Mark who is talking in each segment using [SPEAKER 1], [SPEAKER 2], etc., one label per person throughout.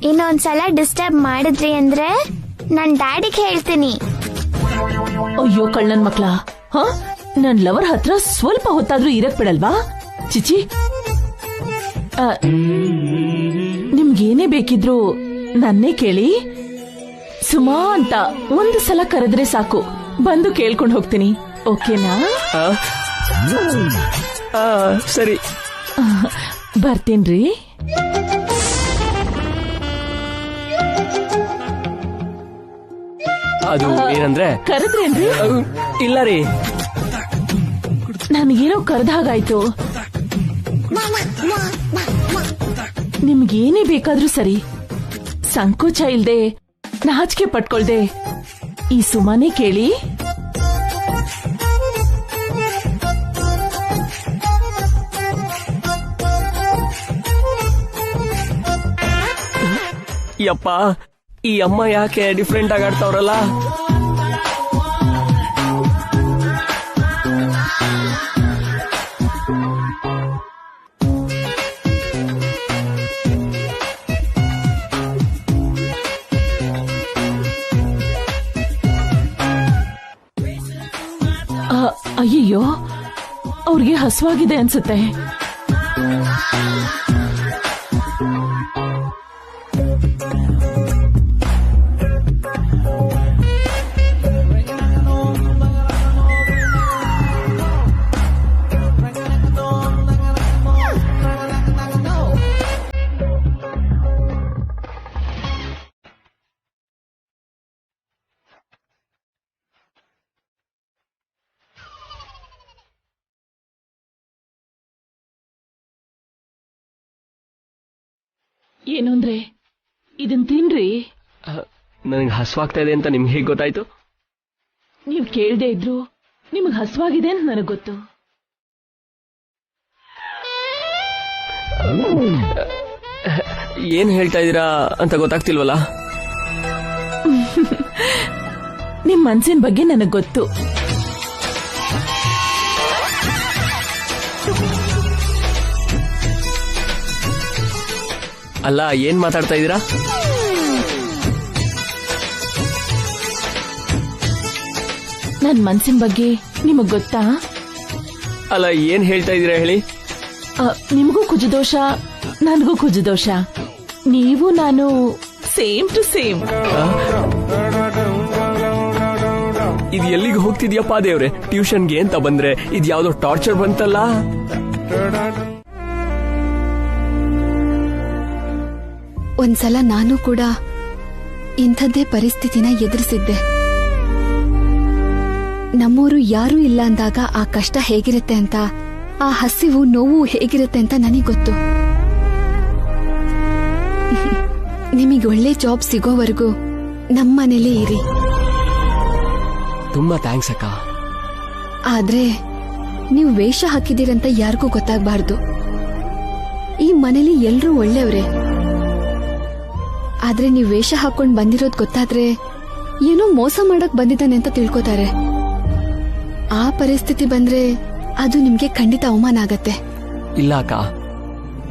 [SPEAKER 1] ಇನ್ನೊಂದ್ಸಲ ಡಿಸ್ಟರ್ಬ್ ಮಾಡಿದ್ರಿ ಅಂದ್ರೆ ನನ್ ಡ್ಯಾಡಿಗೆ ಹೇಳ್ತೀನಿ.
[SPEAKER 2] ಅಯ್ಯೋ ಕಳ್ಳನ್ ಮಕ್ಳ, ನನ್ ಲವರ್ ಹತ್ರ ಸ್ವಲ್ಪ ಹೊತ್ತಾದ್ರೂ ಇರಕ್ ಬಿಡಲ್ವಾ? ಚಿಚಿ, ನಿಮ್ಗೇನೇ ಬೇಕಿದ್ರು ನನ್ನೇ ಕೇಳಿ. ಸುಮಾ ಅಂತ ಒಂದು ಸಲ ಕರೆದ್ರೆ ಸಾಕು, ಬಂದು ಕೇಳ್ಕೊಂಡು ಹೋಗ್ತೀನಿ. ಓಕೆನಾ?
[SPEAKER 3] ಸರಿ,
[SPEAKER 2] ಬರ್ತೀನ್ರಿ.
[SPEAKER 3] ಅದು ಏನಂದ್ರೆ
[SPEAKER 2] ಕರೆದ್ರೇನ್ರಿ?
[SPEAKER 3] ಇಲ್ಲ ರೀ,
[SPEAKER 2] ನನಗೇನೋ ಕರೆದ ಹಾಗಾಯ್ತು. ನಿಮ್ಗೇನೇ ಬೇಕಾದ್ರೂ ಸರಿ, ಸಂಕೋಚ ಇಲ್ದೆ ನಾಚಿಕೆ ಪಟ್ಕೊಳ್ದೆ ಈ ಸುಮ್ಮನೆ ಕೇಳಿ.
[SPEAKER 3] ಯಪ್ಪ, ಈ ಅಮ್ಮ ಯಾಕೆ ಡಿಫ್ರೆಂಟ್ ಆಗಿ ಆಡ್ತಾವ್ರಲ್ಲ?
[SPEAKER 2] ಅಯ್ಯಯ್ಯೋ, ಅವ್ರಿಗೆ ಹಸುವಾಗಿದೆ ಅನ್ಸುತ್ತೆ. ಏನು ಅಂದ್ರೆ ಇದನ್ ತಿನ್ರಿ.
[SPEAKER 3] ನನಗೆ ಹಸುವಾಗ್ತಾ ಇದೆ ಅಂತ ನಿಮ್ಗೆ ಹೇಗೆ ಗೊತ್ತಾಯ್ತು?
[SPEAKER 2] ನೀವ್ ಕೇಳ್ದೆ ಇದ್ರು ನಿಮಗ್ ಹಸುವಾಗಿದೆ ಅಂತ ನನಗ್ ಗೊತ್ತು.
[SPEAKER 3] ಏನ್ ಹೇಳ್ತಾ ಇದೀರಾ ಅಂತ ಗೊತ್ತಾಗ್ತಿಲ್ವಲ್ಲ?
[SPEAKER 2] ನಿಮ್ ಮನ್ಸಿನ ಬಗ್ಗೆ ನನಗ್ ಗೊತ್ತು.
[SPEAKER 3] ಅಲ್ಲ, ಏನ್ ಮಾತಾಡ್ತಾ ಇದೀರಾ?
[SPEAKER 2] ನನ್ ಮನ್ಸಿನ ಬಗ್ಗೆ ನಿಮಗ್ ಗೊತ್ತಾ?
[SPEAKER 3] ಅಲ್ಲ, ಏನ್ ಹೇಳ್ತಾ ಇದೀರಾ ಹೇಳಿ?
[SPEAKER 2] ನಿಮಗೂ ಕುಜದೋಷ, ನನಗೂ ಕುಜದೋಷ. ನೀವು ನಾನು ಸೇಮ್ ಟು ಸೇಮ್.
[SPEAKER 3] ಇದು ಎಲ್ಲಿಗೆ ಹೋಗ್ತಿದ್ಯಪ್ಪ ದೇವ್ರೆ? ಟ್ಯೂಷನ್ಗೆ ಅಂತ ಬಂದ್ರೆ ಇದು ಯಾವ್ದೋ ಟಾರ್ಚರ್ ಬಂತಲ್ಲ.
[SPEAKER 4] ಒಂದ್ಸಲ ನಾನು ಕೂಡ ಇಂಥದ್ದೇ ಪರಿಸ್ಥಿತಿನ ಎದುರಿಸಿದ್ದೆ. ನಮ್ಮೂರು ಯಾರೂ ಇಲ್ಲ ಅಂದಾಗ ಆ ಕಷ್ಟ ಹೇಗಿರುತ್ತೆ ಅಂತ, ಆ ಹಸಿವು ನೋವು ಹೇಗಿರುತ್ತೆ ಅಂತ ನನಗೆ ಗೊತ್ತು. ನಿಮಗೆ ಒಳ್ಳೆ ಜಾಬ್ ಸಿಗೋವರೆಗೂ ನಮ್ಮನೇಲೇ ಇರಿ.
[SPEAKER 3] ತುಂಬಾ ಥ್ಯಾಂಕ್ಸ್ ಅಕ್ಕ.
[SPEAKER 4] ಆದ್ರೆ ನೀವು ವೇಷ ಹಾಕಿದ್ದೀರಂತ ಯಾರಿಗೂ ಗೊತ್ತಾಗಬಾರ್ದು. ಈ ಮನೇಲಿ ಎಲ್ರೂ ಒಳ್ಳೆಯವ್ರೆ. ಆದ್ರೆ ನೀವು ವೇಷ ಹಾಕೊಂಡ್ ಬಂದಿರೋದ್ ಗೊತ್ತಾದ್ರೆ ಏನೋ ಮೋಸ ಮಾಡಕ್ ಬಂದಿದ್ದಾನೆ ಅಂತ ತಿಳ್ಕೊತಾರೆ. ಆ ಪರಿಸ್ಥಿತಿ ಬಂದ್ರೆ ಅದು ನಿಮ್ಗೆ ಖಂಡಿತ ಅವಮಾನ ಆಗತ್ತೆ.
[SPEAKER 3] ಇಲ್ಲ ಅಕ್ಕ,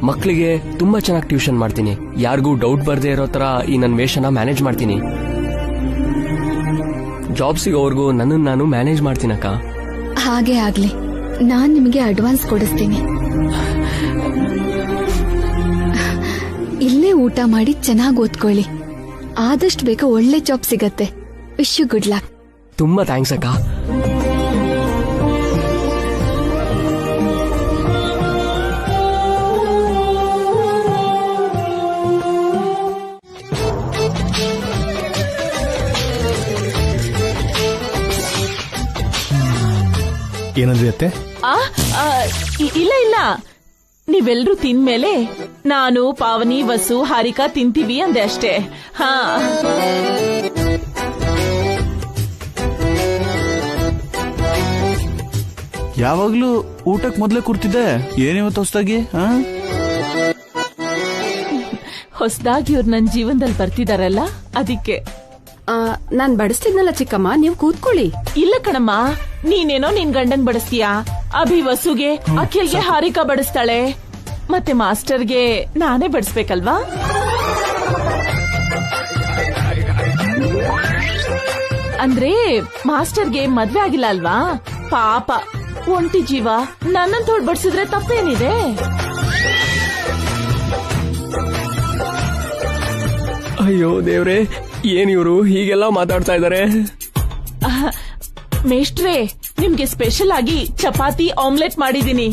[SPEAKER 3] ಮಕ್ಕಳಿಗೆ ತುಂಬಾ ಚೆನ್ನಾಗಿ ಟ್ಯೂಷನ್ ಮಾಡ್ತೀನಿ. ಯಾರಿಗೂ ಡೌಟ್ ಬರ್ದೇ ಇರೋ ತರ ಈ ನನ್ನ ವೇಷನ ಮ್ಯಾನೇಜ್ ಮಾಡ್ತೀನಿ. ಜಾಬ್ ಸಿಗೋವರೆಗೂ ನನ್ನನ್ನು ನಾನು ಮ್ಯಾನೇಜ್ ಮಾಡ್ತೀನಕ್ಕ.
[SPEAKER 4] ಹಾಗೆ ಆಗ್ಲಿ, ನಾನ್ ನಿಮಗೆ ಅಡ್ವಾನ್ಸ್ ಕೊಡಿಸ್ತೀನಿ. ಇಲ್ಲೇ ಊಟ ಮಾಡಿ ಚೆನ್ನಾಗಿ ಓದ್ಕೊಳ್ಳಿ. ಆದಷ್ಟು ಬೇಗ ಒಳ್ಳೆ ಜಾಬ್ ಸಿಗತ್ತೆ. Wish you good luck.
[SPEAKER 3] ತುಂಬಾ ಥ್ಯಾಂಕ್ಸ್ ಅಕ್ಕ.
[SPEAKER 5] ಏನಂದ್ರಿ ಅತ್ತೆ?
[SPEAKER 2] ಇಲ್ಲ ಇಲ್ಲ, ನೀವೆಲ್ರೂ ತಿಂದ್ಮೇಲೆ ನಾನು, ಪಾವನಿ, ವಸು, ಹಾರಿಕಾ ತಿಂತೀವಿ ಅಂದೆ ಅಷ್ಟೇ. ಹಾ,
[SPEAKER 5] ಯಾವಾಗ್ಲೂ ಊಟಕ್ಕೆ ಮೊದ್ಲೇ ಕೂರ್ತಿದ್ದೆ, ಏನಿವತ್ತು ಹೊಸದಾಗಿ?
[SPEAKER 2] ಹೊಸದಾಗಿ ಇವ್ರು ನನ್ನ ಜೀವನದಲ್ಲಿ ಬರ್ತಿದಾರಲ್ಲ, ಅದಕ್ಕೆ.
[SPEAKER 6] ನಾನ್ ಬಡಿಸ್ತಿದ್ನಲ್ಲ ಚಿಕ್ಕಮ್ಮ, ನೀವು ಕೂತ್ಕೊಳ್ಳಿ.
[SPEAKER 2] ಇಲ್ಲ ಕಣಮ್ಮ, ನೀನೇನೋ ನಿನ್ ಗಂಡನ್ ಬಡಿಸ್ತೀಯಾ, ಅಭಿ ವಸುಗೆ, ಅಖಿಲ್ಗೆ ಹಾರಿಕಾ ಬಡಿಸ್ತಾಳೆ, ಮತ್ತೆ ಮಾಸ್ಟರ್ಗೆ ನಾನೇ ಬಡಿಸ್ಬೇಕಲ್ವಾ? ಅಂದ್ರೆ ಮಾಸ್ಟರ್ಗೆ ಮದ್ವೆ ಆಗಿಲ್ಲ ಅಲ್ವಾ, ಪಾಪ ಒಂಟಿ ಜೀವ, ನನ್ನಂತೋಳ್ ಬಡ್ಸಿದ್ರೆ ತಪ್ಪೇನಿದೆ?
[SPEAKER 3] ಅಯ್ಯೋ ದೇವ್ರೆ, ಏನ್ ಇವ್ರು ಹೀಗೆಲ್ಲ ಮಾತಾಡ್ತಾ ಇದಾರೆ?
[SPEAKER 2] ಮೇಷ್ಟ್ರೇ, ನಿಮ್ಗೆ ಸ್ಪೆಷಲ್ ಆಗಿ ಚಪಾತಿ ಆಮ್ಲೆಟ್ ಮಾಡಿದೀನಿ,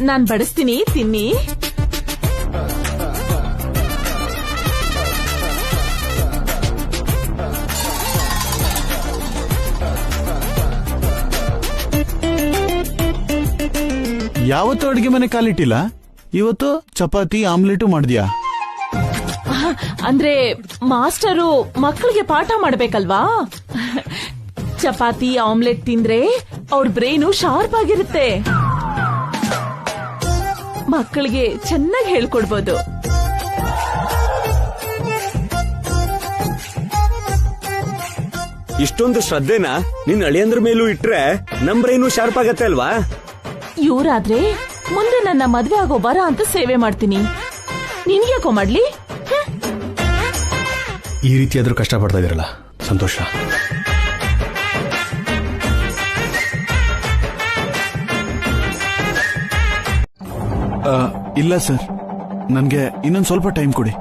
[SPEAKER 2] ನಾನ್ ಬಡಿಸ್ತೀನಿ, ತಿನ್ನಿ.
[SPEAKER 5] ಯಾವತ್ತೂ ಅಡಿಗೆ ಮನೆ ಕಾಲಿಟ್ಟಿಲ್ಲ, ಇವತ್ತು ಚಪಾತಿ ಆಮ್ಲೆಟು ಮಾಡಿದ್ಯಾ?
[SPEAKER 2] ಅಂದ್ರೆ ಮಾಸ್ಟರು ಮಕ್ಕಳಿಗೆ ಪಾಠ ಮಾಡ್ಬೇಕಲ್ವಾ, ಚಪಾತಿ ಆಮ್ಲೆಟ್ ತಿಂದ್ರೆ ಅವ್ರ ಬ್ರೈನು ಶಾರ್ಪ್ ಆಗಿರುತ್ತೆ, ಮಕ್ಕಳಿಗೆ ಚೆನ್ನಾಗಿ ಹೇಳ್ಕೊಡ್ಬೋದು.
[SPEAKER 7] ಇಷ್ಟೊಂದು ಶ್ರದ್ಧೆನ ನಿನ್ ಅಳಿಯಂದ್ರ ಮೇಲೂ ಇಟ್ರೆ ನಮ್ ಬ್ರೈನು ಶಾರ್ಪ್ ಆಗತ್ತೆ ಅಲ್ವಾ?
[SPEAKER 2] ಇವ್ರಾದ್ರೆ ಮುಂದೆ ನನ್ನ ಮದ್ವೆ ಆಗೋ ಬರ ಅಂತ ಸೇವೆ ಮಾಡ್ತೀನಿ, ನಿನ್ಗ್ಯಾಕೋ ಮಾಡ್ಲಿ?
[SPEAKER 8] ಈ ರೀತಿ ಆದ್ರೂ ಕಷ್ಟ ಪಡ್ತಾ ಇದೀರಲ್ಲ, ಸಂತೋಷ.
[SPEAKER 5] ಇಲ್ಲ ಸರ್, ನನ್ಗೆ ಇನ್ನೊಂದ್ ಸ್ವಲ್ಪ ಟೈಮ್ ಕೊಡಿ.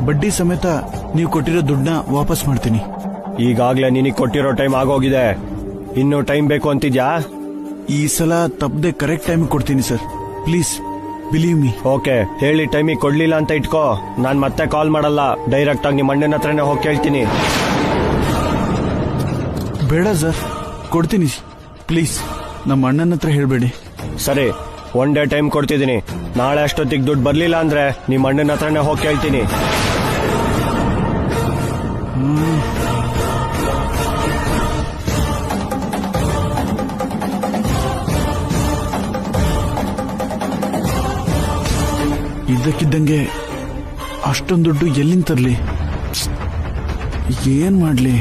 [SPEAKER 5] ಬಡ್ಡಿ ಸಮೇತ ನೀವು ಕೊಟ್ಟಿರೋ ದುಡ್ಡನ್ನ ವಾಪಸ್ ಮಾಡ್ತೀನಿ.
[SPEAKER 8] ಈಗಾಗ್ಲೇ ನಿನಗೆ ಕೊಟ್ಟಿರೋ ಟೈಮ್ ಆಗೋಗಿದೆ, ಇನ್ನು ಟೈಮ್ ಬೇಕು ಅಂತಿದ್ಯಾ?
[SPEAKER 5] ಈ ಸಲ ತಪ್ಪದೆ ಕರೆಕ್ಟ್ ಟೈಮ್ ಕೊಡ್ತೀನಿ sir, please believe me.
[SPEAKER 8] Okay, ಹೇಳಿ ಟೈಮಿಗೆ ಕೊಡ್ಲಿಲ್ಲ ಅಂತ ಇಟ್ಕೋ, ನಾನ್ ಮತ್ತೆ ಕಾಲ್ ಮಾಡಲ್ಲ, ಡೈರೆಕ್ಟ್ ಆಗಿ ನಿಮ್ಮ ಅಣ್ಣನ ಹತ್ರನೇ ಹೋಗಿ ಕೇಳ್ತೀನಿ.
[SPEAKER 5] ಬೇಡ ಸರ್, ಕೊಡ್ತೀನಿ ಪ್ಲೀಸ್, ನಮ್ಮ ಅಣ್ಣನ ಹತ್ರ ಹೇಳ್ಬೇಡಿ.
[SPEAKER 8] ಸರಿ, ಒನ್ ಡೇ ಟೈಮ್ ಕೊಡ್ತಿದ್ದೀನಿ, ನಾಳೆ ಅಷ್ಟೊತ್ತಿಗೆ ದುಡ್ಡು ಬರ್ಲಿಲ್ಲ ಅಂದ್ರೆ ನಿಮ್ಮ ಅಣ್ಣನ ಹತ್ರನೇ ಹೋಗಿ ಕೇಳ್ತೀನಿ.
[SPEAKER 5] ಇದ್ದಕ್ಕಿದ್ದಂಗೆ ಅಷ್ಟೊಂದು ದುಡ್ಡು ಎಲ್ಲಿಂದ ತರ್ಲಿ, ಏನ್ ಮಾಡ್ಲಿ?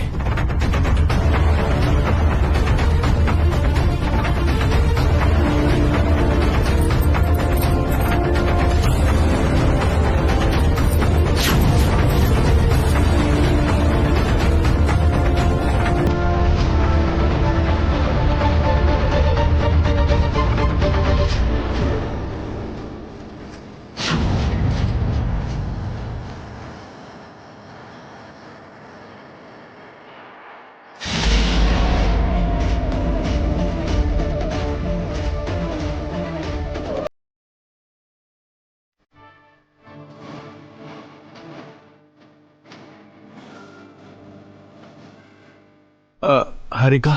[SPEAKER 5] ಹರಿಕಾ,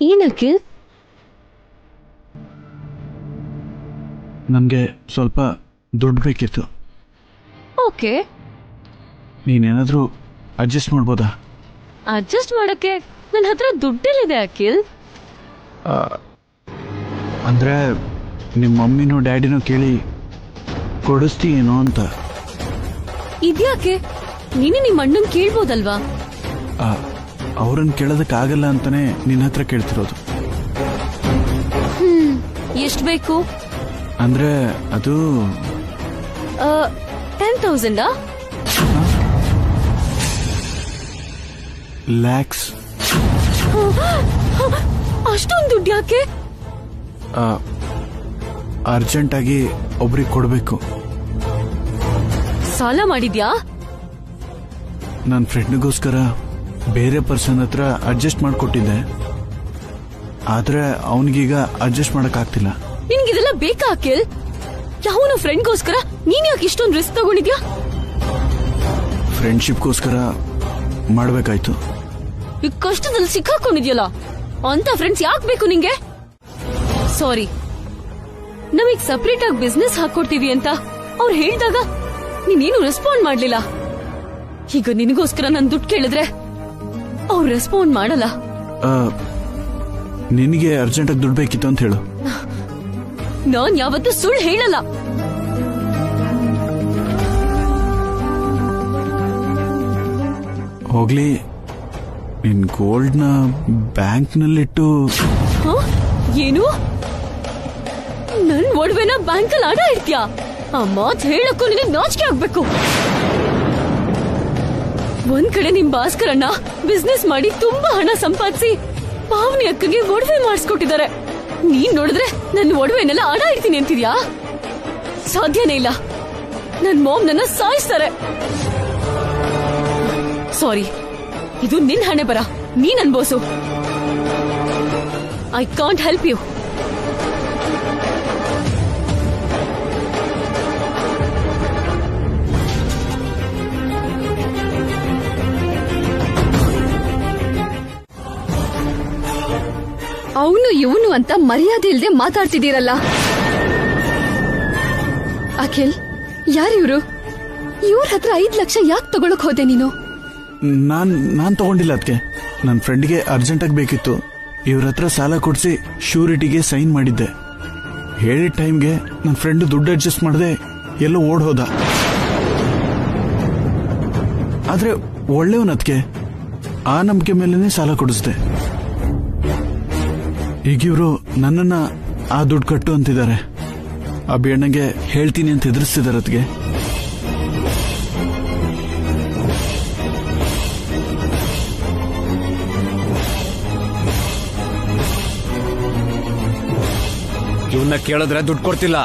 [SPEAKER 4] ಏನಕ್ಕೆ?
[SPEAKER 5] ನನ್ಗೆ ಸ್ವಲ್ಪ ದುಡ್ಡು ಬೇಕಿತ್ತು.
[SPEAKER 4] ಓಕೆ,
[SPEAKER 5] ನೀನೇನಾದ್ರೂ ಅಡ್ಜಸ್ಟ್ ಮಾಡ್ಬೋದಾ?
[SPEAKER 4] ಅಡ್ಜಸ್ಟ್ ಮಾಡಕ್ಕೆ ನನ್ನ ಹತ್ರ ದುಡ್ಡಿಲ್ಲಿದೆ ಅಖಿಲ್.
[SPEAKER 5] ಅಂದ್ರೆ ನಿಮ್ಮ ಮಮ್ಮಿನೂ ಡ್ಯಾಡಿನೂ ಕೇಳಿ ಕೊಡಿಸ್ತೀಯೇನೋ ಅಂತ.
[SPEAKER 4] ಇದ್ಯಾಕೆ? ನೀನು ನಿಮ್ಮ ಅಣ್ಣನ್ ಕೇಳ್ಬೋದಲ್ವಾ?
[SPEAKER 5] ಅವ್ರನ್ನ ಕೇಳೋದಕ್ಕಾಗಲ್ಲ ಅಂತಾನೆ ನಿನ್ನ ಹತ್ರ ಕೇಳ್ತಿರೋದು.
[SPEAKER 4] ಎಷ್ಟು ಬೇಕು?
[SPEAKER 5] ಅಂದ್ರೆ ಅದು
[SPEAKER 4] 10,000
[SPEAKER 5] ಲ್ಯಾಕ್ಸ್.
[SPEAKER 4] ಅಷ್ಟೊಂದು ದುಡ್ಡು ಯಾಕೆ?
[SPEAKER 5] ಅರ್ಜೆಂಟಾಗಿ ಒಬ್ರಿಗೆ ಕೊಡಬೇಕು.
[SPEAKER 4] ಸಾಲ ಮಾಡಿದ್ಯಾ?
[SPEAKER 5] ನನ್ನ ಫ್ರೆಂಡ್ಗೋಸ್ಕರ ಬೇರೆ ಪರ್ಸನ್ ಹತ್ರ ಅಡ್ಜಸ್ಟ್ ಮಾಡಿಕೊಟ್ಟಿದ್ದೆ, ಆದ್ರೆ ಅವನಿಗೀಗ ಅಡ್ಜಸ್ಟ್ ಮಾಡಕ್ಕಾಗ್ತಿಲ್ಲ.
[SPEAKER 4] ನಿನ್ಗಿದೆಲ್ಲ ಬೇಕಾ ಅಖಿಲ್? ಯಾವನು ಫ್ರೆಂಡ್ಗೋಸ್ಕರ ನೀನ್ ಯಾಕೆ ಇಷ್ಟೊಂದು ರಿಸ್ಕ್ ತಗೊಂಡಿದ್ಯಾ?
[SPEAKER 5] ಫ್ರೆಂಡ್ಶಿಪ್ಗೋಸ್ಕರ ಮಾಡ್ಬೇಕಾಯ್ತು.
[SPEAKER 4] ಈ ಕಷ್ಟದಲ್ಲಿ ಸಿಕ್ಕಾಕೊಂಡಿದ್ಯಲ್ಲ, ಅಂತ ಫ್ರೆಂಡ್ಸ್ ಯಾಕೆ ಬೇಕು ನಿಂಗೆ? ಸಾರಿ, ನಮಗ್ ಸಪರೇಟ್ ಆಗಿ ಬಿಸ್ನೆಸ್ ಹಾಕೊಡ್ತೀವಿ ಅಂತ ಅವ್ರು ಹೇಳಿದಾಗ ನೀನೇನು ರೆಸ್ಪಾಂಡ್ ಮಾಡ್ಲಿಲ್ಲ. ಈಗ ನಿನಗೋಸ್ಕರ ನನ್ ದುಡ್ಡು ಕೇಳಿದ್ರೆ ಅವ್ರು ರೆಸ್ಪಾಂಡ್ ಮಾಡಲ್ಲ.
[SPEAKER 5] ನಿನಗೆ ಅರ್ಜೆಂಟಾಗಿ ದುಡ್ಡು ಬೇಕಿತ್ತು ಅಂತ ಹೇಳು.
[SPEAKER 4] ನಾನ್ ಯಾವತ್ತೂ ಸುಳ್ಳು ಹೇಳಲ್ಲ.
[SPEAKER 5] ಹೋಗ್ಲಿ, ನಿನ್ ಗೋಲ್ಡ್ನ ಬ್ಯಾಂಕ್ನಲ್ಲಿಟ್ಟು.
[SPEAKER 4] ಏನು? ನನ್ ಒಡವೆನ ಬ್ಯಾಂಕಲ್ಲಿ ಅಡ ಇಡ್ತೀಯಾ? ಆ ಮಾತು ಹೇಳಕ್ಕೂ ನಿನಗೆ ನಾಚಿಕೆ ಆಗ್ಬೇಕು. ಒಂದ್ ಕಡೆ ನಿಮ್ ಭಾಸ್ಕರಣ್ಣ ಬಿಸ್ನೆಸ್ ಮಾಡಿ ತುಂಬಾ ಹಣ ಸಂಪಾದಿಸಿ ಪಾವನಿ ಅಕ್ಕಗೆ ಒಡವೆ ಮಾಡಿಸ್ಕೊಟ್ಟಿದ್ದಾರೆ. ನೀನ್ ನೋಡಿದ್ರೆ ನನ್ನ ಒಡವೆನೆಲ್ಲ ಅಡ ಇಡ್ತೀನಿ ಅಂತಿದ್ಯಾ? ಸಾಧ್ಯನೇ ಇಲ್ಲ. ನನ್ ಮಾಮ್ ನನ್ನ ಸಾಯಿಸ್ತಾರೆ. ಸಾರಿ, ಇದು ನಿನ್ ಹಣೆ ಬರ. ನೀನ್ ಅನ್ಬೋಸು. I can't help you. ಅವನು ಇವನು ಅಂತ ಮರ್ಯಾದೆ ಇಲ್ದೆ ಮಾತಾಡ್ತಿದ್ದೀರಲ್ಲ. ಅಖಿಲ್, ಯಾರಿವ್ರು? ಇವ್ರ ಹತ್ರ 5 ಲಕ್ಷ ಯಾಕೆ ತಗೊಳಕ್ ಹೋದೆ ನೀನು?
[SPEAKER 5] ನಾನ್ ತಗೊಂಡಿಲ್ಲ ಅದಕ್ಕೆ. ನನ್ನ ಫ್ರೆಂಡ್ಗೆ ಅರ್ಜೆಂಟಾಗಿ ಬೇಕಿತ್ತು. ಇವ್ರ ಹತ್ರ ಸಾಲ ಕೊಡಿಸಿ ಶ್ಯೂರಿಟಿಗೆ ಸೈನ್ ಮಾಡಿದ್ದೆ. ಹೇಳಿದ ಟೈಮ್ಗೆ ನನ್ನ ಫ್ರೆಂಡ್ ದುಡ್ಡು ಅಡ್ಜಸ್ಟ್ ಮಾಡದೆ ಎಲ್ಲೋ ಓಡ್ ಹೋದ. ಆದ್ರೆ ಒಳ್ಳೆಯವನ್ ಅದಕ್ಕೆ. ಆ ನಂಬಿಕೆ ಮೇಲೆನೆ ಸಾಲ ಕೊಡಿಸ್ದೆ. ಈಗಿವ್ರು ನನ್ನನ್ನ ಆ ದುಡ್ಡು ಕಟ್ಟು ಅಂತಿದ್ದಾರೆ. ಅಭಿ ಅಣ್ಣಗೆ ಹೇಳ್ತೀನಿ ಅಂತ ಎದುರಿಸ್ತಿದ್ದಾರೆ ಅದಕ್ಕೆ.
[SPEAKER 7] ಇವನ್ನ ಕೇಳಿದ್ರೆ ದುಡ್ಡು ಕೊಡ್ತಿಲ್ಲ.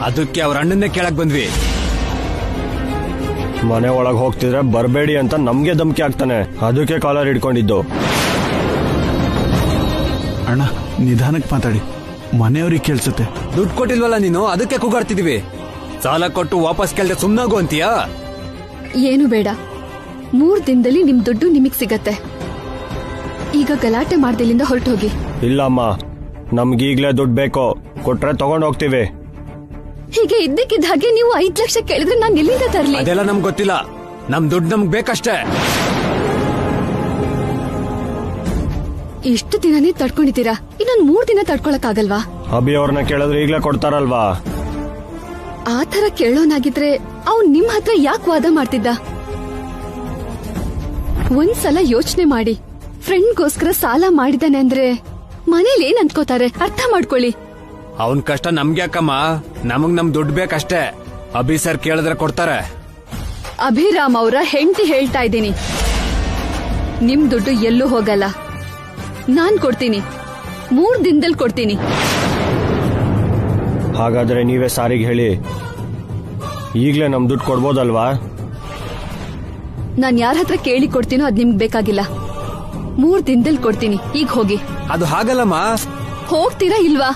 [SPEAKER 7] ಅದಕ್ಕೆ ಅವ್ರ ಅಣ್ಣನ್ನೇ ಕೇಳಕ್ ಬಂದ್ವಿ.
[SPEAKER 8] ಮನೆ ಒಳಗ್ ಹೋಗ್ತಿದ್ರೆ ಬರ್ಬೇಡಿ ಅಂತ ನಮ್ಗೆ ಧಮಕಿ ಆಗ್ತಾನೆ. ಅದಕ್ಕೆ ಕಾಲರ್ ಹಿಡ್ಕೊಂಡಿದ್ದು.
[SPEAKER 5] ಅಣ್ಣ, ನಿಧಾನಕ್ಕೆ ಮಾತಾಡಿ, ಮನೆಯವ್ರಿಗೆ ಕೇಳ್ಸತ್ತೆ.
[SPEAKER 7] ದುಡ್ಡು ಕೊಟ್ಟಿಲ್ವಲ್ಲ ನೀನು, ಅದಕ್ಕೆ ಕೂಗಾಡ್ತಿದೀವಿ. ಸಾಲ ಕೊಟ್ಟು ವಾಪಸ್ ಕೇಳ್ದೆ ಸುಮ್ನಾಗು ಅಂತೀಯಾ?
[SPEAKER 4] ಏನು ಬೇಡ, 3 ದಿನದಲ್ಲಿ ನಿಮ್ ದುಡ್ಡು ನಿಮಗ್ ಸಿಗತ್ತೆ. ಈಗ ಗಲಾಟೆ ಮಾಡ್ದಿಲ್ಲಿಂದ ಹೊರಟೋಗಿ.
[SPEAKER 8] ಇಲ್ಲ ಅಮ್ಮ, ನಮ್ಗೀಗ್ಲೇ ದುಡ್ಡು ಬೇಕು. ಕೊಟ್ರೆ ತಗೊಂಡ್ ಹೋಗ್ತೀವಿ.
[SPEAKER 4] ಹೀಗೆ ಇದ್ದಕ್ಕಿದ್ದ ಹಾಗೆ ನೀವು 5 ಲಕ್ಷ ಕೇಳಿದ್ರೆ ನಾನು ಎಲ್ಲಿಂದ ತರ್ಲಿ?
[SPEAKER 7] ಅದೆಲ್ಲ ನಮ್ಗೆ ಗೊತ್ತಿಲ್ಲ. ನಮ್ ದುಡ್ಡು ನಮ್ಗೆ ಬೇಕಷ್ಟೇ.
[SPEAKER 4] ಇಷ್ಟು ದಿನನೇ ತಡ್ಕೊಂಡಿದ್ದೀರಾ, ಇನ್ನೊಂದ್ 3 ದಿನ ತಡ್ಕೊಳಕ್ಕಾಗಲ್ವಾ?
[SPEAKER 8] ಅಭಿ ಅವ್ರನ್ನ ಕೇಳಿದ್ರೆ ಈಗ್ಲೇ ಕೊಡ್ತಾರಲ್ವಾ?
[SPEAKER 4] ಆ ತರ ಕೇಳೋನಾಗಿದ್ರೆ ಅವ್ನ್ ನಿಮ್ ಹತ್ರ ಯಾಕೆ ವಾದ ಮಾಡ್ತಿದ್ದ? ಒಂದ್ಸಲ ಯೋಚನೆ ಮಾಡಿ. ಫ್ರೆಂಡ್ಗೋಸ್ಕರ ಸಾಲ ಮಾಡಿದಾನೆ ಅಂದ್ರೆ ಮನೇಲಿ ಏನ್ ಅನ್ಕೋತಾರೆ ಅರ್ಥ ಮಾಡ್ಕೊಳ್ಳಿ.
[SPEAKER 7] ಅವನ್ ಕಷ್ಟ ನಮ್ಗೆ ಯಾಕಮ್ಮ, ನಮಗ್ ನಮ್ ದುಡ್ಡು ಬೇಕಷ್ಟೇ. ಅಭಿ ಸರ್ ಕೇಳಿದ್ರೆ ಕೊಡ್ತಾರೆ.
[SPEAKER 4] ಅಭಿರಾಮ್ ಅವರ ಹೆಂಡತಿ ಹೇಳ್ತಾ ಇದ್ದೀನಿ, ನಿಮ್ ದುಡ್ಡು ಎಲ್ಲೂ ಹೋಗಲ್ಲ. ನಾನ್ ಕೊಡ್ತೀನಿ, 3 ದಿನದಲ್ಲಿ ಕೊಡ್ತೀನಿ.
[SPEAKER 8] ಹಾಗಾದ್ರೆ ನೀವೇ ಸಾರಿಗೆ ಹೇಳಿ, ಈಗ್ಲೇ ನಮ್ ದುಡ್ಡು ಕೊಡ್ಬೋದಲ್ವಾ?
[SPEAKER 4] ನಾನ್ ಯಾರ ಹತ್ರ ಕೇಳಿ ಕೊಡ್ತೀನೋ ಅದ್ ನಿಮ್ಗೆ ಬೇಕಾಗಿಲ್ಲ. 3 ದಿನದಲ್ಲಿ ಕೊಡ್ತೀನಿ. ಈಗ ಹೋಗಿ.
[SPEAKER 7] ಅದು ಹಾಗಲ್ಲಮ್ಮ.
[SPEAKER 4] ಹೋಗ್ತೀರಾ ಇಲ್ವಾ?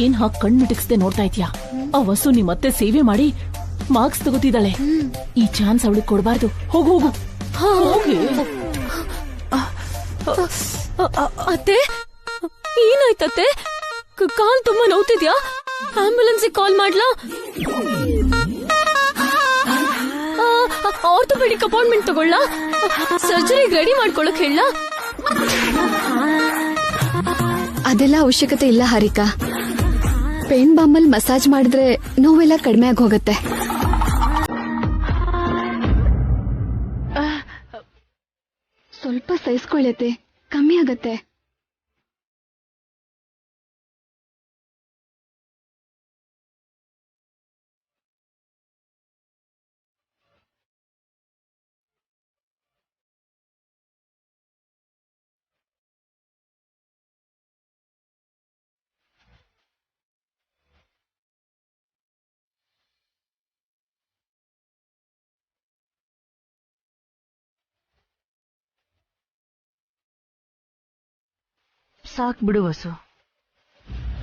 [SPEAKER 2] ಏನ್ ಹಾಕ್ ಕಣ್ಮಿಟಿಕ್ಸ್ದೆ ನೋಡ್ತಾ ಇದ್ಯಾ? ಆ ವಸು ನಿಮ್ಮತ್ತೆ ಸೇವೆ ಮಾಡಿ ಮಾರ್ಕ್ಸ್ ತಗೋತಿದ್ದಾಳೆ. ಈ ಚಾನ್ಸ್ ಅವಳಿಗೆ ಕೊಡಬಾರ್ದು. ಹೋಗು ಹೋಗು.
[SPEAKER 4] ಅತ್ತೆ, ಏನಾಯ್ತತ್ತೆ? ಕಾಲ್ ತುಂಬಾ ನೋವ್ತಿದ್ಯಾ? ಆಂಬ್ಯುಲೆನ್ಸ್ ಕಾಲ್ ಮಾಡ್ಲಾ? ಆರ್ಥೋಪೆಡಿಕ್ ಅಪಾಯಿಂಟ್ಮೆಂಟ್ ತಗೊಳ್ಳ? ಸರ್ಜರಿಗೆ ರೆಡಿ ಮಾಡ್ಕೊಳಕ್ ಹೇಳ? ಅದೆಲ್ಲ ಅವಶ್ಯಕತೆ ಇಲ್ಲ ಹಾರಿಕಾ. ಪೇನ್ ಬಾಂಬಲ್ ಮಸಾಜ್ ಮಾಡಿದ್ರೆ ನೋವೆಲ್ಲ ಕಡಿಮೆ ಆಗಿ ಹೋಗುತ್ತೆ. ಸ್ವಲ್ಪ ಸಹಿಸ್ಕೊಳ್ಳತ್ತೆ,
[SPEAKER 1] ಕಮ್ಮಿ ಆಗತ್ತೆ.
[SPEAKER 2] ಸಾಕ್ ಬಿಡು ವಸು.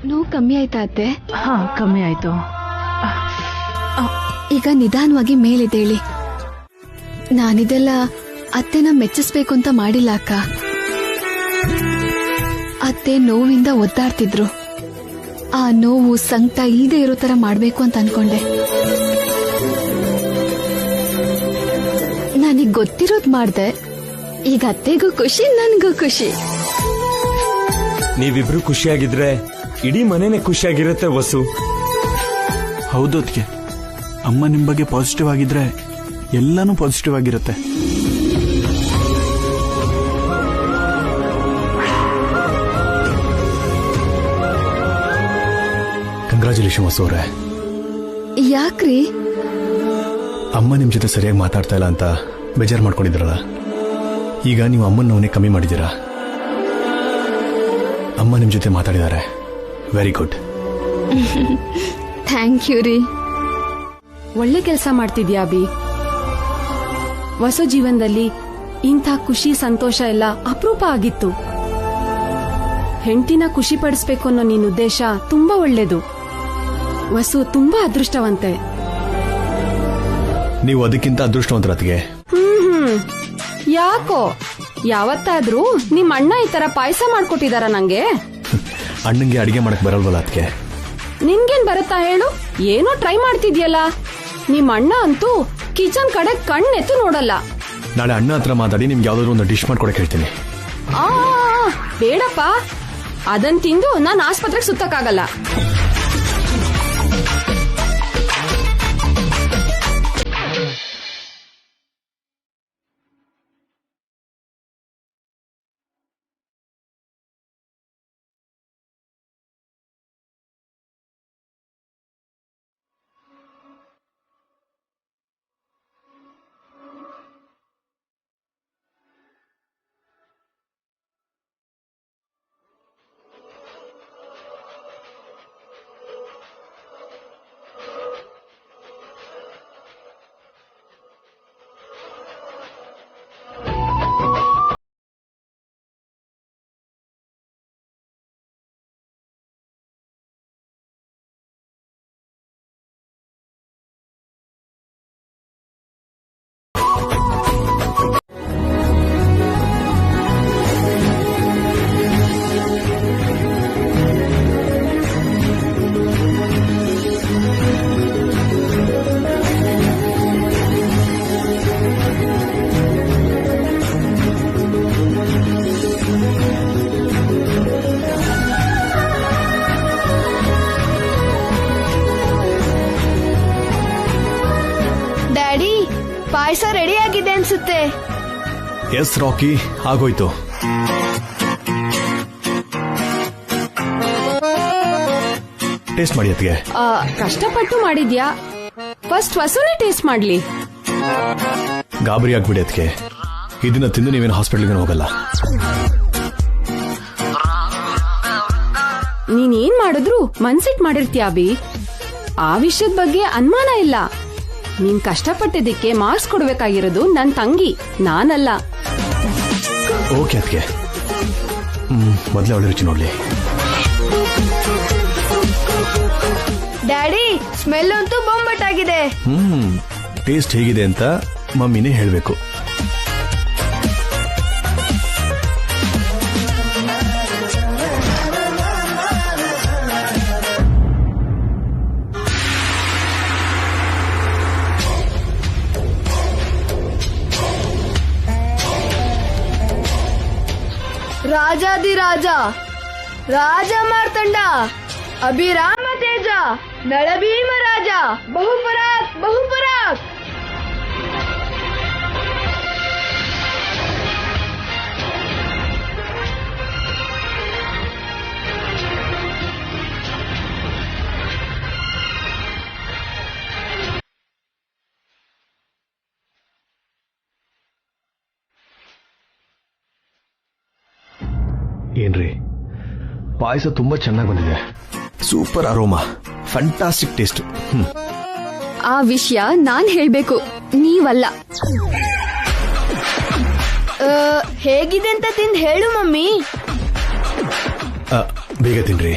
[SPEAKER 1] ನೋವು ಕಮ್ಮಿ ಆಯ್ತಾ ಅತ್ತೆ?
[SPEAKER 2] ಹಾ, ಕಮ್ಮಿ ಆಯ್ತು.
[SPEAKER 1] ಈಗ ನಿಧಾನವಾಗಿ ಮೇಲಿದ್ದೇಳಿ. ನಾನಿದೆಲ್ಲ ಅತ್ತೆನ ಮೆಚ್ಚಿಸ್ಬೇಕು ಅಂತ ಮಾಡಿಲ್ಲ ಅಕ್ಕ. ಅತ್ತೆ ನೋವಿಂದ ಒದ್ದಾಡ್ತಿದ್ರು. ಆ ನೋವು ಸಂಕಟ ಇಲ್ಲದೆ ಇರೋ ತರ ಮಾಡ್ಬೇಕು ಅಂತ ಅನ್ಕೊಂಡೆ. ನನಗ್ ಗೊತ್ತಿರೋದ್ ಮಾಡ್ದೆ. ಈಗ ಅತ್ತೆಗೂ ಖುಷಿ, ನನ್ಗೂ ಖುಷಿ.
[SPEAKER 8] ನೀವಿಬ್ರು ಖುಷಿಯಾಗಿದ್ರೆ ಇಡೀ ಮನೆನೇ ಖುಷಿಯಾಗಿರುತ್ತೆ ವಸು.
[SPEAKER 5] ಹೌದು ಅದಕ್ಕೆ ಅಮ್ಮ ನಿಮ್ ಬಗ್ಗೆ ಪಾಸಿಟಿವ್ ಆಗಿದ್ರೆ ಎಲ್ಲಾನು ಪಾಸಿಟಿವ್ ಆಗಿರುತ್ತೆ.
[SPEAKER 9] ಕಂಗ್ರಾಚುಲೇಷನ್ ವಸು ಅವರೇ.
[SPEAKER 1] ಯಾಕ್ರಿ?
[SPEAKER 9] ಅಮ್ಮ ನಿಮ್ ಜೊತೆ ಸರಿಯಾಗಿ ಮಾತಾಡ್ತಾ ಇಲ್ಲ ಅಂತ ಬೇಜಾರು ಮಾಡ್ಕೊಂಡಿದ್ರಲ್ಲ, ಈಗ ನೀವು ಅಮ್ಮನ ನೋವನ್ನೇ ಕಮ್ಮಿ ಮಾಡಿದ್ದೀರಾ. ಅಮ್ಮ ನಿಮ್ ಜೊತೆ ಮಾತಾಡಿದ್ದಾರೆ. Very good.
[SPEAKER 1] ಥ್ಯಾಂಕ್ ಯು ರೀ.
[SPEAKER 6] ಒಳ್ಳೆ ಕೆಲಸ ಮಾಡ್ತಿದ್ಯಾ ಅಭಿ. ಹೊಸ ಜೀವನದಲ್ಲಿ ಇಂಥ ಖುಷಿ ಸಂತೋಷ ಎಲ್ಲ ಅಪರೂಪ ಆಗಿತ್ತು. ಹೆಂಡತಿನ ಖುಷಿ ಪಡಿಸ್ಬೇಕು ಅನ್ನೋ ನಿನ್ನ ಉದ್ದೇಶ ತುಂಬಾ ಒಳ್ಳೇದು. ವಸು ತುಂಬಾ ಅದೃಷ್ಟವಂತೆ.
[SPEAKER 9] ನೀವು ಅದಕ್ಕಿಂತ ಅದೃಷ್ಟವಂತರತ್ಗೆ.
[SPEAKER 6] ಯಾಕೋ ಯಾವತ್ತಾದ್ರೂ ನಿಮ್ ಅಣ್ಣ ಈ ತರ ಪಾಯಸ ಮಾಡ್ಕೊಟ್ಟಿದಾರ ನಂಗೆ?
[SPEAKER 9] ಅಣ್ಣಂಗೆ ಅಡಿಗೆ ಮಾಡಕ್ ಬರಲ್ವಲ್ಲ ಅದಕ್ಕೆ.
[SPEAKER 6] ನಿನ್ಗೇನ್ ಬರುತ್ತಾ ಹೇಳು? ಏನೋ ಟ್ರೈ ಮಾಡ್ತಿದ್ಯಲ್ಲ. ನಿಮ್ ಅಣ್ಣ ಅಂತೂ ಕಿಚನ್ ಕಡೆ ಕಣ್ಣೆತ್ತು ನೋಡಲ್ಲ.
[SPEAKER 9] ನಾಳೆ ಅಣ್ಣ ಹತ್ರ ಮಾತಾಡಿ ನಿಮ್ಗೆ ಯಾವ್ದಾದ್ರು ಒಂದು ಡಿಶ್ ಮಾಡ್ಕೊಡಕ್ ಹೇಳ್ತೀನಿ.
[SPEAKER 6] ಆ ಬೇಡಪ್ಪ, ಅದನ್ ತಿಂದು ನಾನ್ ಆಸ್ಪತ್ರೆಗೆ ಸುತ್ತಕ್ಕಾಗಲ್ಲ.
[SPEAKER 1] ಪಾಯಸ ರೆಡಿ ಆಗಿದೆ ಅನ್ಸುತ್ತೆ.
[SPEAKER 9] ಎಸ್ ರಾಕಿ, ಆಗೋಯ್ತು. ಟೇಸ್ಟ್ ಮಾಡಿ ಅತ್ತಿಗೆ.
[SPEAKER 6] ಕಷ್ಟಪಟ್ಟು ಮಾಡಿದ್ಯಾ, ಫಸ್ಟ್ ವಸುನೇ ಟೇಸ್ಟ್ ಮಾಡ್ಲಿ.
[SPEAKER 9] ಗಾಬರಿ ಆಗ್ಬಿಡಿ ಅತ್ತಿಗೆ, ಇದನ್ನ ತಿಂದು ನೀವೇನು ಹಾಸ್ಪಿಟಲ್ಗೆ ಹೋಗಲ್ಲ.
[SPEAKER 6] ನೀನೇನ್ ಮಾಡಿದ್ರು ಮನ್ಸಿಟ್ ಮಾಡಿರ್ತೀಯ ಅಭಿ. ಆ ವಿಷಯದ ಬಗ್ಗೆ ಅನುಮಾನ ಇಲ್ಲ. ನೀನ್ ಕಷ್ಟಪಟ್ಟಿದ್ದಕ್ಕೆ ಮಾರ್ಕ್ಸ್ ಕೊಡ್ಬೇಕಾಗಿರೋದು ನನ್ ತಂಗಿ, ನಾನಲ್ಲ.
[SPEAKER 9] ಓಕೆ ಅದ್ಕೆ, ಮೊದಲೇ ಅವಳ ರುಚಿ ನೋಡ್ಲಿ.
[SPEAKER 1] ಡ್ಯಾಡಿ, ಸ್ಮೆಲ್ ಅಂತೂ ಬೊಂಬಟ್ಟಾಗಿದೆ.
[SPEAKER 9] ಟೇಸ್ಟ್ ಹೇಗಿದೆ ಅಂತ ಮಮ್ಮಿನೇ ಹೇಳ್ಬೇಕು.
[SPEAKER 1] ರಾಜಾದಿರಾಜ, ರಾಜ ಮಾರ್ತಂಡ, ಅಭಿರಾಮ ತೇಜ, ನಳಭೀಮ ರಾಜ, ಬಹುಪರಾಕ್ ಬಹುಪರಾಕ್.
[SPEAKER 9] ಪಾಯಸ ತುಂಬಾ ಚೆನ್ನಾಗಿ ಬಂದಿದೆ. Super aroma, fantastic taste.
[SPEAKER 1] ಆ ವಿಷಯ ನಾನ್ ಹೇಳ್ಬೇಕು, ನೀವಲ್ಲ.
[SPEAKER 10] ಹೇಗಿದೆ ಅಂತ ತಿಂದು ಹೇಳು ಮಮ್ಮಿ.
[SPEAKER 9] ಬೇಗ ತಿನ್ರಿ.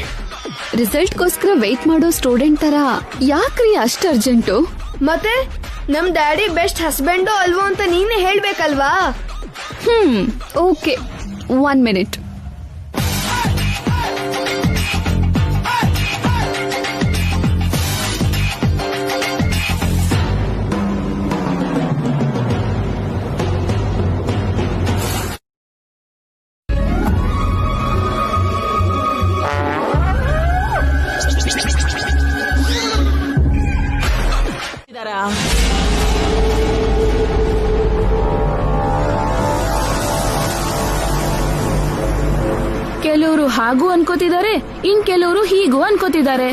[SPEAKER 1] ರಿಸಲ್ಟ್ಗೋಸ್ಕರ ವೆಯ್ಟ್ ಮಾಡೋ ಸ್ಟೂಡೆಂಟ್ ತರ ಯಾಕ್ರಿ ಅಷ್ಟು ಅರ್ಜೆಂಟು?
[SPEAKER 10] ಮತ್ತೆ ನಮ್ ಡ್ಯಾಡಿ ಬೆಸ್ಟ್ ಹಸ್ಬೆಂಡೋ ಅಲ್ವೋ ಅಂತ ನೀನೇ ಹೇಳ್ಬೇಕಲ್ವಾ?
[SPEAKER 1] Okay, 1 minute.
[SPEAKER 6] ಕೆಲವರು ಹಾಗೂ ಅನ್ಕೋತಿದ್ದಾರೆ, ಇನ್ ಕೆಲವರು ಹೀಗೂ ಅನ್ಕೋತಿದ್ದಾರೆ.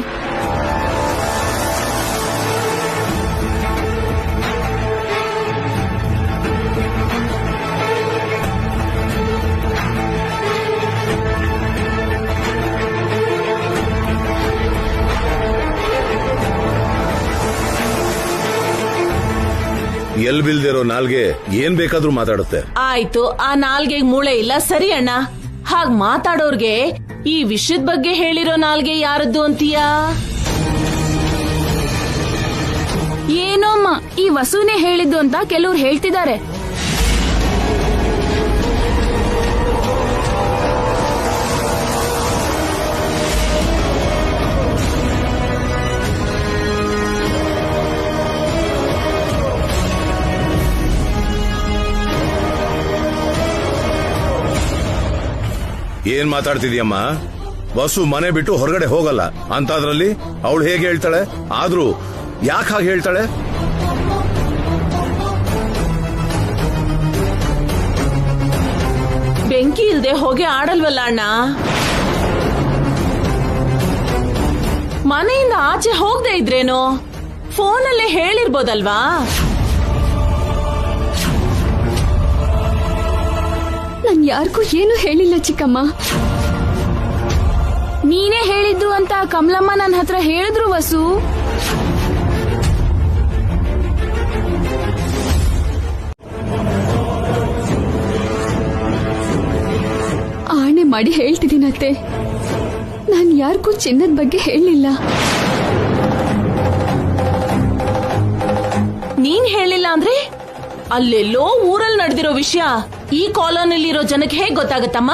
[SPEAKER 11] ಎಲ್ ಬಿಲ್ದಿರೋ ನಾಲ್ಗೆ ಏನ್ ಬೇಕಾದ್ರೂ ಮಾತಾಡುತ್ತೆ.
[SPEAKER 2] ಆಯ್ತು, ಆ ನಾಲ್ಗೆಗ್ ಮೂಳೆ ಇಲ್ಲ, ಸರಿ ಅಣ್ಣ. ಹಾಗ್ ಮಾತಾಡೋರ್ಗೆ ಈ ವಿಷಯದ ಬಗ್ಗೆ ಹೇಳಿರೋ ನಾಲ್ಗೆ ಯಾರದ್ದು ಅಂತೀಯಾ?
[SPEAKER 6] ಏನೋಮ್ಮ, ಈ ವಸುನೇ ಹೇಳಿದ್ದು ಅಂತ ಕೆಲವ್ರು ಹೇಳ್ತಿದ್ದಾರೆ.
[SPEAKER 11] ಏನ್ ಮಾತಾಡ್ತಿದ್ಯಮ್ಮ? ವಸು ಮನೆ ಬಿಟ್ಟು ಹೊರಗಡೆ ಹೋಗಲ್ಲ ಅಂತಾದ್ರಲ್ಲಿ ಅವಳು ಹೇಗೆ ಹೇಳ್ತಾಳೆ? ಆದ್ರೂ ಯಾಕೆ ಹಾಗೆ ಹೇಳ್ತಾಳೆ?
[SPEAKER 2] ಬೆಂಕಿ ಇಲ್ದೆ ಹೊಗೆ ಆಡಲ್ವಲ್ಲ ಅಣ್ಣ. ಮನೆಯಿಂದ ಆಚೆ ಹೋಗದೆ ಇದ್ರೇನೋ ಫೋನಲ್ಲೇ ಹೇಳಿರ್ಬೋದಲ್ವಾ?
[SPEAKER 1] ನಾನ್ ಯಾರಿಗೂ ಏನು ಹೇಳಿಲ್ಲ ಚಿಕ್ಕಮ್ಮ.
[SPEAKER 6] ನೀನೇ ಹೇಳಿದ್ದು ಅಂತ ಕಮಲಮ್ಮ ನನ್ನ ಹತ್ರ ಹೇಳಿದ್ರು ವಸು.
[SPEAKER 1] ಆಣೆ ಮಾಡಿ ಹೇಳ್ತಿದ್ದೀನತ್ತೆ, ನಾನ್ ಯಾರಿಗೂ ಚಿನ್ನದ ಬಗ್ಗೆ ಹೇಳಿಲ್ಲ.
[SPEAKER 2] ನೀನ್ ಹೇಳಿಲ್ಲ ಅಂದ್ರೆ ಅಲ್ಲೆಲ್ಲೋ ಊರಲ್ಲಿ ನಡೆದಿರೋ ವಿಷಯ ಈ ಕಾಲೋನಿಲಿರೋ ಜನಕ್ಕೆ ಹೇಗ್ ಗೊತ್ತಾಗತ್ತಮ್ಮ?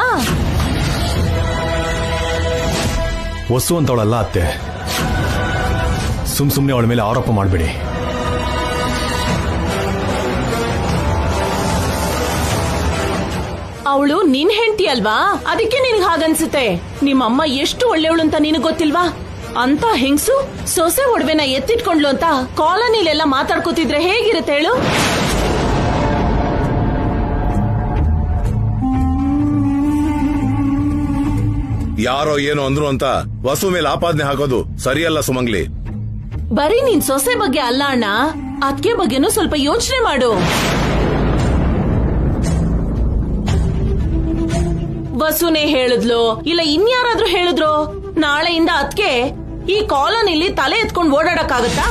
[SPEAKER 9] ವಸು ಅಂತವಳಲ್ಲ ಅತ್ತೆ, ಸುಮ್ನೆ ಅವಳ ಮೇಲೆ ಆರೋಪ ಮಾಡಬೇಡಿ.
[SPEAKER 2] ಅವಳು ನಿನ್ ಹೆಂಡತಿ ಅಲ್ವಾ, ಅದಕ್ಕೆ ನಿನ್ಗೆ ಹಾಗನ್ಸುತ್ತೆ. ನಿಮ್ಮಮ್ಮ ಎಷ್ಟು ಒಳ್ಳೆಯವಳು ಅಂತ ನಿನಗ್ ಗೊತ್ತಿಲ್ವಾ? ಅಂತ ಹೆಂಗ್ಸು ಸೊಸೆ ಒಡವೆನ ಎತ್ತಿಟ್ಕೊಂಡ್ಲು ಅಂತ ಕಾಲೋನಿಲೆಲ್ಲ ಮಾತಾಡ್ಕೋತಿದ್ರೆ ಹೇಗಿರುತ್ತೆ ಹೇಳು?
[SPEAKER 11] ಯಾರೋ ಏನೋ ಅಂದ್ರು ಅಂತ ವಸು ಮೇಲೆ ಆಪಾದನೆ ಹಾಕೋದು ಸರಿಯಲ್ಲ ಸುಮಂಗ್ಲಿ.
[SPEAKER 2] ಬರೀ ನಿನ್ ಸೊಸೆ ಬಗ್ಗೆ ಅಲ್ಲ ಅಣ್ಣ, ಅದ್ಕೆ ಬಗ್ಗೆನೂ ಸ್ವಲ್ಪ ಯೋಚನೆ ಮಾಡು. ವಸುನೇ ಹೇಳಿದ್ಲು ಇಲ್ಲ ಇನ್ಯಾರಾದ್ರೂ ಹೇಳಿದ್ರು, ನಾಳೆಯಿಂದ ಅದ್ಕೆ ಈ ಕಾಲೋನಿಲಿ ತಲೆ ಎತ್ಕೊಂಡು ಓಡಾಡಕ್ಕಾಗತ್ತಾ?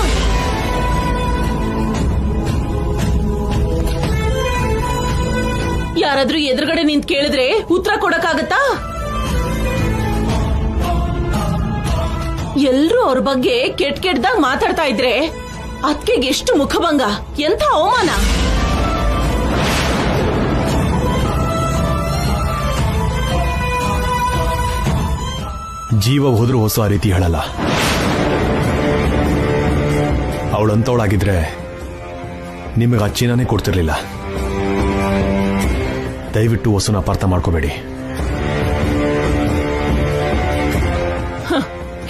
[SPEAKER 2] ಯಾರಾದ್ರೂ ಎದುರುಗಡೆ ನಿಂತ್ ಕೇಳಿದ್ರೆ ಉತ್ತರ ಕೊಡಕ್ಕಾಗತ್ತಾ? ಎಲ್ರೂ ಅವ್ರ ಬಗ್ಗೆ ಕೆಟ್ಟದಾಗ ಮಾತಾಡ್ತಾ ಇದ್ರೆ ಅದ್ಕೆ ಎಷ್ಟು ಮುಖಭಂಗ, ಎಂಥ ಅವಮಾನ.
[SPEAKER 9] ಜೀವ ಹೋದ್ರೂ ಹೊಸ ಆ ರೀತಿ ಹೇಳಲ್ಲ. ಅವಳಂತವಳಾಗಿದ್ರೆ ನಿಮಗೆ ಆ ಚಿನ್ನನೇ ಕೊಡ್ತಿರ್ಲಿಲ್ಲ. ದಯವಿಟ್ಟು ಹೊಸನ ಅಪಾರ್ಥ ಮಾಡ್ಕೋಬೇಡಿ.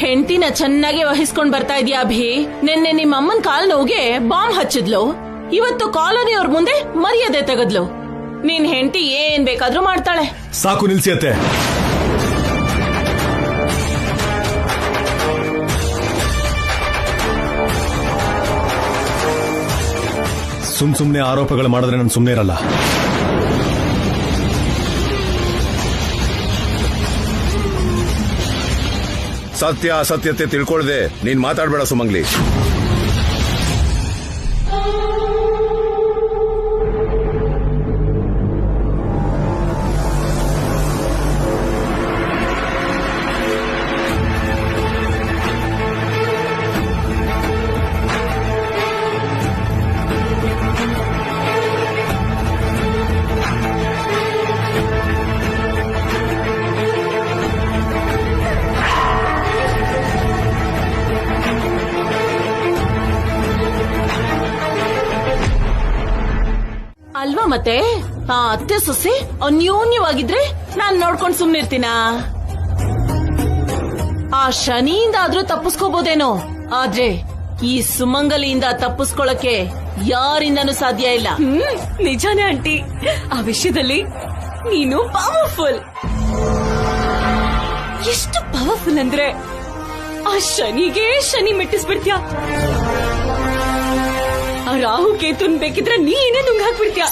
[SPEAKER 2] ಹೆಂಡತಿನ ಚೆನ್ನಾಗಿ ವಹಿಸ್ಕೊಂಡ್ ಬರ್ತಾ ಇದೀಯ ಅಭಿ. ನಿನ್ನೆ ನಿಮ್ಮ ಅಮ್ಮನ್ ಕಾಲ್ ನೋವಿಗೆ ಬಾಂಬ್ ಹಚ್ಚಿದ್ಲು, ಇವತ್ತು ಕಾಲೋನಿ ಅವ್ರ ಮುಂದೆ ಮರ್ಯಾದೆ ತೆಗೆದ್ಲು. ನಿನ್ ಹೆಂಡತಿ ಏನ್ ಬೇಕಾದ್ರೂ ಮಾಡ್ತಾಳೆ.
[SPEAKER 9] ಸಾಕು ನಿಲ್ಸಿ ಅತ್ತೆ. ಸುಮ್ನೆ ಆರೋಪಗಳು ಮಾಡಿದ್ರೆ ನಾನು ಸುಮ್ನೆ ಇರಲ್ಲ.
[SPEAKER 11] ಸತ್ಯ ಅಸತ್ಯತೆ ತಿಳ್ಕೊಳ್ದೆ ನೀನ್ ಮಾತಾಡ್ಬೇಡ ಸುಮಂಗ್ಲಿ.
[SPEAKER 2] ಅಲ್ವಾ ಮತ್ತೆ ಆ ಅತ್ತೆ ಸೊಸೆ ಅನ್ಯೋನ್ಯವಾಗಿದ್ರೆ ನಾನ್ ನೋಡ್ಕೊಂಡ್ ಸುಮ್ನಿರ್ತೀನ? ಆ ಶನಿಯಿಂದ ಆದ್ರೂ ತಪ್ಪಿಸ್ಕೋಬಹುದೇನೋ, ಆದ್ರೆ ಈ ಸುಮಂಗಲಿಯಿಂದ ತಪ್ಪಿಸ್ಕೊಳಕ್ಕೆ ಯಾರಿಂದನೂ ಸಾಧ್ಯ ಇಲ್ಲ.
[SPEAKER 4] ನಿಜಾನೇ ಆಂಟಿ, ಆ ವಿಷಯದಲ್ಲಿ ನೀನು ಪವರ್ಫುಲ್. ಎಷ್ಟು ಪವರ್ಫುಲ್ ಅಂದ್ರೆ ಆ ಶನಿಗೆ ಶನಿ ಮೆಟ್ಟಿಸ್ಬಿಡ್ತೀಯ. ಆ ರಾಹು ಕೇತುನ್ ಬೇಕಿದ್ರೆ ನೀನೇ ನುಂಗ್ ಹಾಕ್ಬಿಡ್ತೀಯ.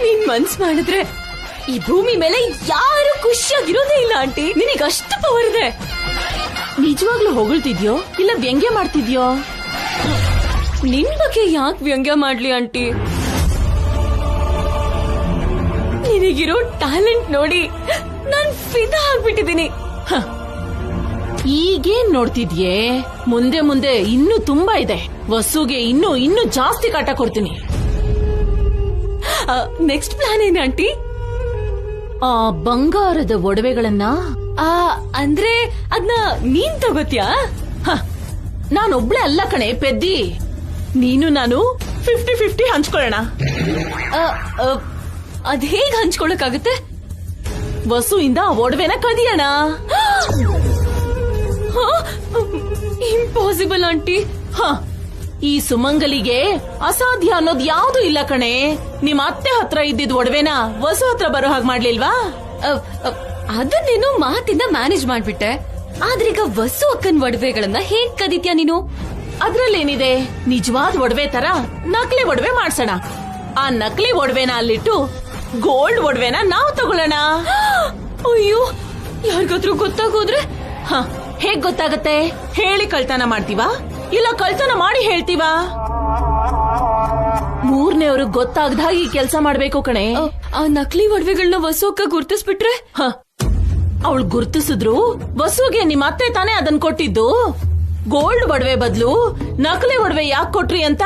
[SPEAKER 4] ನೀನ್ ಮನ್ಸ್ ಮಾಡಿದ್ರೆ ಈ ಭೂಮಿ ಮೇಲೆ ಯಾರು ಖುಷಿಯಾಗಿರೋದೇ ಇಲ್ಲ ಆಂಟಿ. ನಿನಗೆ ಅಷ್ಟು ಪವರ್ ಇದೆ.
[SPEAKER 2] ನಿಜವಾಗ್ಲೂ ಹೊಗಳ್ತಿದ್ಯೋ ಇಲ್ಲ ವ್ಯಂಗ್ಯ ಮಾಡ್ತಿದ್ಯೋ?
[SPEAKER 4] ನಿನ್ ಬಗ್ಗೆ ಯಾಕೆ ವ್ಯಂಗ್ಯ ಮಾಡ್ಲಿ ಆಂಟಿ? ನಿನಗಿರೋ ಟ್ಯಾಲೆಂಟ್ ನೋಡಿ ನಾನ್ ಫಿದಾ ಆಗ್ಬಿಟ್ಟಿದ್ದೀನಿ.
[SPEAKER 2] ಈಗೇನ್ ನೋಡ್ತಿದ್ಯೆ? ಮುಂದೆ ಮುಂದೆ ಇನ್ನೂ ತುಂಬಾ ಇದೆ. ವಸುಗೆ ಇನ್ನೂ ಜಾಸ್ತಿ ಕಾಟ ಕೊಡ್ತೀನಿ.
[SPEAKER 4] ನೆಕ್ಸ್ಟ್ ಪ್ಲಾನ್ ಏನ್ ಆಂಟಿ?
[SPEAKER 2] ಆ ಬಂಗಾರದ ಒಡವೆಗಳನ್ನ
[SPEAKER 4] ಅಂದ್ರೆ ಅದನ್ನ ನೀನ್ ತಗೋತ್ಯಾ?
[SPEAKER 2] ನಾನೊಬ್ಳೆ ಅಲ್ಲ ಕಣೆ ಪೆದ್ದಿ, ನೀನು ನಾನು 50-50 ಹಂಚ್ಕೊಳ್ಳೋಣ.
[SPEAKER 4] ಅದ್ ಹೇಗ್ ಹಂಚ್ಕೊಳಕ್ಕಾಗತ್ತೆ?
[SPEAKER 2] ವಸುಯಿಂದ ಒಡವೆನ ಕದಿಯೋಣ.
[SPEAKER 4] Impossible aunty.
[SPEAKER 2] ಈ ಸುಮಂಗಲಿಗೆ ಅಸಾಧ್ಯ ಅನ್ನೋದು ಯಾವ್ದು ಇಲ್ಲ ಕಣೆ. ನಿಮ್ ಅತ್ತೆ ಹತ್ರ ಇದ್ದಿದ್ ಒಡವೆನ ವಸು ಹತ್ರ ಬರೋ ಹಾಗೆ ಮಾಡ್ಲಿಲ್ವಾ?
[SPEAKER 4] ಅದನ್ನೇನೋ ಮಾತಿಂದ ಮ್ಯಾನೇಜ್ ಮಾಡ್ಬಿಟ್ಟೆ. ಆದ್ರೀಗ ವಸು ಅಕ್ಕನ್ ಒಡವೆಗಳನ್ನ ಹೇಗ್ ಕದಿತ್ಯಾ ನೀನು?
[SPEAKER 2] ಅದ್ರಲ್ಲೇನಿದೆ, ನಿಜವಾದ ಒಡವೆ ತರ ನಕಲಿ ಒಡವೆ ಮಾಡ್ಸೋಣ. ಆ ನಕಲಿ ಒಡವೆನ ಅಲ್ಲಿಟ್ಟು ಗೋಲ್ಡ್ ಒಡವೆನ ನಾವು ತಗೊಳ್ಳೋಣ.
[SPEAKER 4] ಅಯ್ಯೋ, ಯಾರಿಗಾದ್ರೂ ಗೊತ್ತಾಗೋದ್ರೆ?
[SPEAKER 2] ಹೇಗ್ ಗೊತ್ತಾಗತ್ತೆ? ಹೇಳಿ ಕಳ್ತನ ಮಾಡ್ತೀವಾ ಇಲ್ಲ ಕಳ್ತನ ಮಾಡಿ ಹೇಳ್ತೀವಾ? ಮೂರನೇವ್ರು ಗೊತ್ತಾಗದಾಗ ಈ ಕೆಲ್ಸ ಮಾಡ್ಬೇಕು ಕಣೆ.
[SPEAKER 4] ಆ ನಕಲಿ ಒಡವೆಗಳನ್ನ ವಸು ಅಕ್ಕ ಗುರ್ತಿಸ್ಬಿಟ್ರೆ?
[SPEAKER 2] ಅವಳು ಗುರ್ತಿಸಿದ್ರು ವಸುಗೆ ನಿಮ್ಮ ಅತ್ತೆ ತಾನೇ ಅದನ್ ಕೊಟ್ಟಿದ್ದು. ಗೋಲ್ಡ್ ಒಡವೆ ಬದ್ಲು ನಕಲಿ ಒಡವೆ ಯಾಕೆ ಕೊಟ್ರಿ ಅಂತ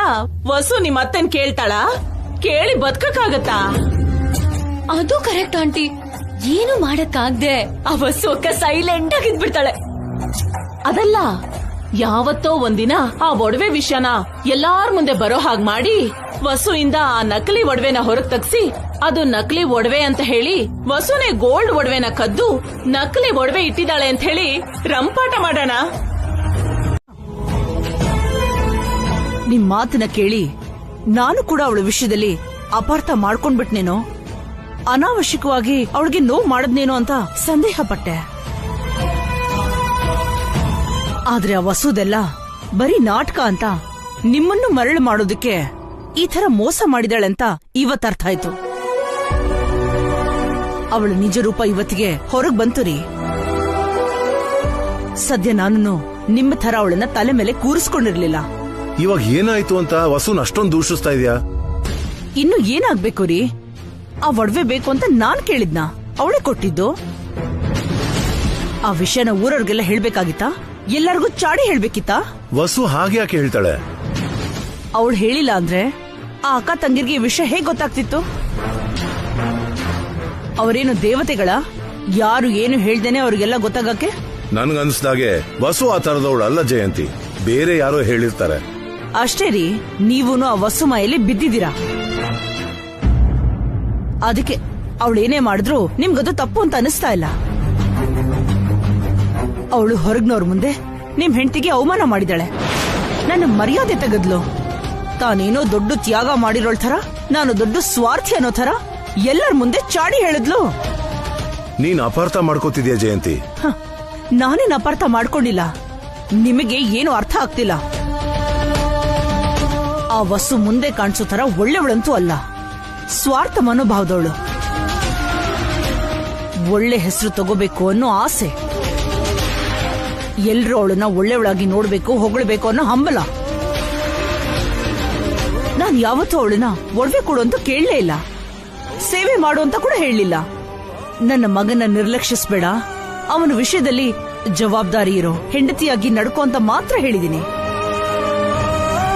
[SPEAKER 2] ವಸು ನಿಮ್ಮ ಅತ್ತೆನ್ ಕೇಳ್ತಾಳ? ಕೇಳಿ ಬದುಕಕ್ಕಾಗತ್ತಾ?
[SPEAKER 4] ಅದು ಕರೆಕ್ಟ್ ಆಂಟಿ. ಏನು ಮಾಡಕ್ಕಾಗ್ದೆ ಆ ವಸು ಅಕ್ಕ ಸೈಲೆಂಟ್ ಆಗಿದ್ಬಿಡ್ತಾಳೆ.
[SPEAKER 2] ಅದಲ್ಲ, ಯಾವತ್ತೋ ಒಂದಿನ ಆ ಒಡವೆ ವಿಷಯನ ಎಲ್ಲಾರ ಮುಂದೆ ಬರೋ ಹಾಗ್ ಮಾಡಿ ವಸುಯಿಂದ ಆ ನಕಲಿ ಒಡವೆನ ಹೊರಗ್ ತಗ್ಸಿ ಅದು ನಕಲಿ ಒಡವೆ ಅಂತ ಹೇಳಿ ವಸುನೆ ಗೋಲ್ಡ್ ಒಡವೆನ ಕದ್ದು ನಕಲಿ ಒಡವೆ ಇಟ್ಟಿದ್ದಾಳೆ ಅಂತ ಹೇಳಿ ರಂಪಾಟ ಮಾಡೋಣ.
[SPEAKER 12] ನಿಮ್ ಮಾತನ್ನ ಕೇಳಿ ನಾನು ಕೂಡ ಅವಳ ವಿಷಯದಲ್ಲಿ ಅಪಾರ್ಥ ಮಾಡ್ಕೊಂಡ್ಬಿಟ್ನೇನೋ, ಅನಾವಶ್ಯಕವಾಗಿ ಅವಳಿಗೆ ನೋವು ಮಾಡದ್ನೇನೋ ಅಂತ ಸಂದೇಹ ಪಟ್ಟೆ. ಆದ್ರೆ ಆ ವಸುದೆಲ್ಲ ಬರೀ ನಾಟಕ ಅಂತ ನಿಮ್ಮನ್ನು ಮರಳು ಮಾಡೋದಕ್ಕೆ ಈ ತರ ಮೋಸ ಮಾಡಿದಾಳಂತ ಇವತ್ತರ್ಥ ಆಯ್ತು. ಅವಳ ನಿಜ ರೂಪ ಇವತ್ತಿಗೆ ಹೊರಗ್ ಬಂತು ರೀ. ಸದ್ಯ ನಾನು ನಿಮ್ಮ ತರ ಅವಳನ್ನ ತಲೆ ಮೇಲೆ ಕೂರಿಸ್ಕೊಂಡಿರ್ಲಿಲ್ಲ.
[SPEAKER 11] ಇವಾಗ ಏನಾಯ್ತು ಅಂತ ವಸುನ್ ಅಷ್ಟೊಂದು ದೂಷಿಸ್ತಾ ಇದೆಯಾ?
[SPEAKER 12] ಇನ್ನು ಏನಾಗ್ಬೇಕು ರೀ? ಆ ಒಡವೆ ಬೇಕು ಅಂತ ನಾನ್ ಕೇಳಿದ್ನ, ಅವಳೇ ಕೊಟ್ಟಿದ್ದು. ಆ ವಿಷಯನ ಊರವ್ರಿಗೆಲ್ಲ ಹೇಳ್ಬೇಕಾಗಿತ್ತಾ? ಎಲ್ಲರಿಗೂ ಚಾಡಿ ಹೇಳ್ಬೇಕಿತ್ತಾ?
[SPEAKER 11] ವಸು ಹಾಗೆ ಯಾಕೆ ಹೇಳ್ತಾಳೆ?
[SPEAKER 12] ಅವಳು ಹೇಳಿಲ್ಲ ಅಂದ್ರೆ ಆ ಅಕ್ಕ ತಂಗಿರ್ಗೆ ಈ ವಿಷಯ ಹೇಗ್ ಗೊತ್ತಾಗ್ತಿತ್ತು? ಅವರೇನು ದೇವತೆಗಳ? ಯಾರು ಏನು ಹೇಳ್ದೇನೆ ಅವ್ರಿಗೆಲ್ಲ ಗೊತ್ತಾಗಕ್ಕೆ?
[SPEAKER 11] ನನ್ಗನ್ಸ್ದಾಗೆ ವಸು ಆ ತರದವಳು ಅಲ್ಲ ಜಯಂತಿ, ಬೇರೆ ಯಾರೋ ಹೇಳಿರ್ತಾರೆ
[SPEAKER 12] ಅಷ್ಟೇ ರೀ. ನೀವೂನು ಆ ವಸು ಮಾಯಲ್ಲಿ ಬಿದ್ದಿದ್ದೀರಾ. ಅದಕ್ಕೆ ಅವಳೇನೇ ಮಾಡಿದ್ರು ನಿಮ್ಗದು ತಪ್ಪು ಅಂತ ಅನಿಸ್ತಾ ಇಲ್ಲ. ಅವಳು ಹೊರಗ್ನವ್ರ ಮುಂದೆ ನಿಮ್ ಹೆಂಡತಿಗೆ ಅವಮಾನ ಮಾಡಿದಾಳೆ, ನನ್ನ ಮರ್ಯಾದೆ ತೆಗೆದ್ಲು. ತಾನೇನೋ ದೊಡ್ಡ ತ್ಯಾಗ ಮಾಡಿರೋಳ್ ಥರ, ನಾನು ದೊಡ್ಡ ಸ್ವಾರ್ಥಿ ಅನ್ನೋ ಥರ ಎಲ್ಲರ ಮುಂದೆ ಚಾಡಿ ಹೇಳಿದ್ಲು.
[SPEAKER 11] ನೀನ್ ಅಪಾರ್ಥ ಮಾಡ್ಕೋತಿದ್ಯಾ ಜಯಂತಿ?
[SPEAKER 12] ನಾನೇನ್ ಅಪಾರ್ಥ ಮಾಡ್ಕೊಂಡಿಲ್ಲ, ನಿಮಗೆ ಏನು ಅರ್ಥ ಆಗ್ತಿಲ್ಲ. ಆ ವಸು ಮುಂದೆ ಕಾಣಿಸೋ ತರ ಒಳ್ಳೆವಳಂತೂ ಅಲ್ಲ, ಸ್ವಾರ್ಥ ಮನೋಭಾವದವಳು. ಒಳ್ಳೆ ಹೆಸರು ತಗೋಬೇಕು ಅನ್ನೋ ಆಸೆ. ಎಲ್ರೂ ಅವಳನ್ನ ಒಳ್ಳೆಯವಳಾಗಿ ನೋಡ್ಬೇಕು ಹೊಗಳಬೇಕು ಅನ್ನೋ ಹಂಬಲ. ನಾನ್ ಯಾವತ್ತೂ ಅವಳನ್ನ ಒಡವೆ ಕೊಡು ಅಂತ ಕೇಳಲೇ ಇಲ್ಲ, ಸೇವೆ ಮಾಡು ಅಂತ ಕೂಡ ಹೇಳಲಿಲ್ಲ. ನನ್ನ ಮಗನ ನಿರ್ಲಕ್ಷಿಸ್ಬೇಡ, ಅವನ ವಿಷಯದಲ್ಲಿ ಜವಾಬ್ದಾರಿ ಇರೋ ಹೆಂಡತಿಯಾಗಿ ನಡ್ಕೋ ಅಂತ ಮಾತ್ರ ಹೇಳಿದೀನಿ.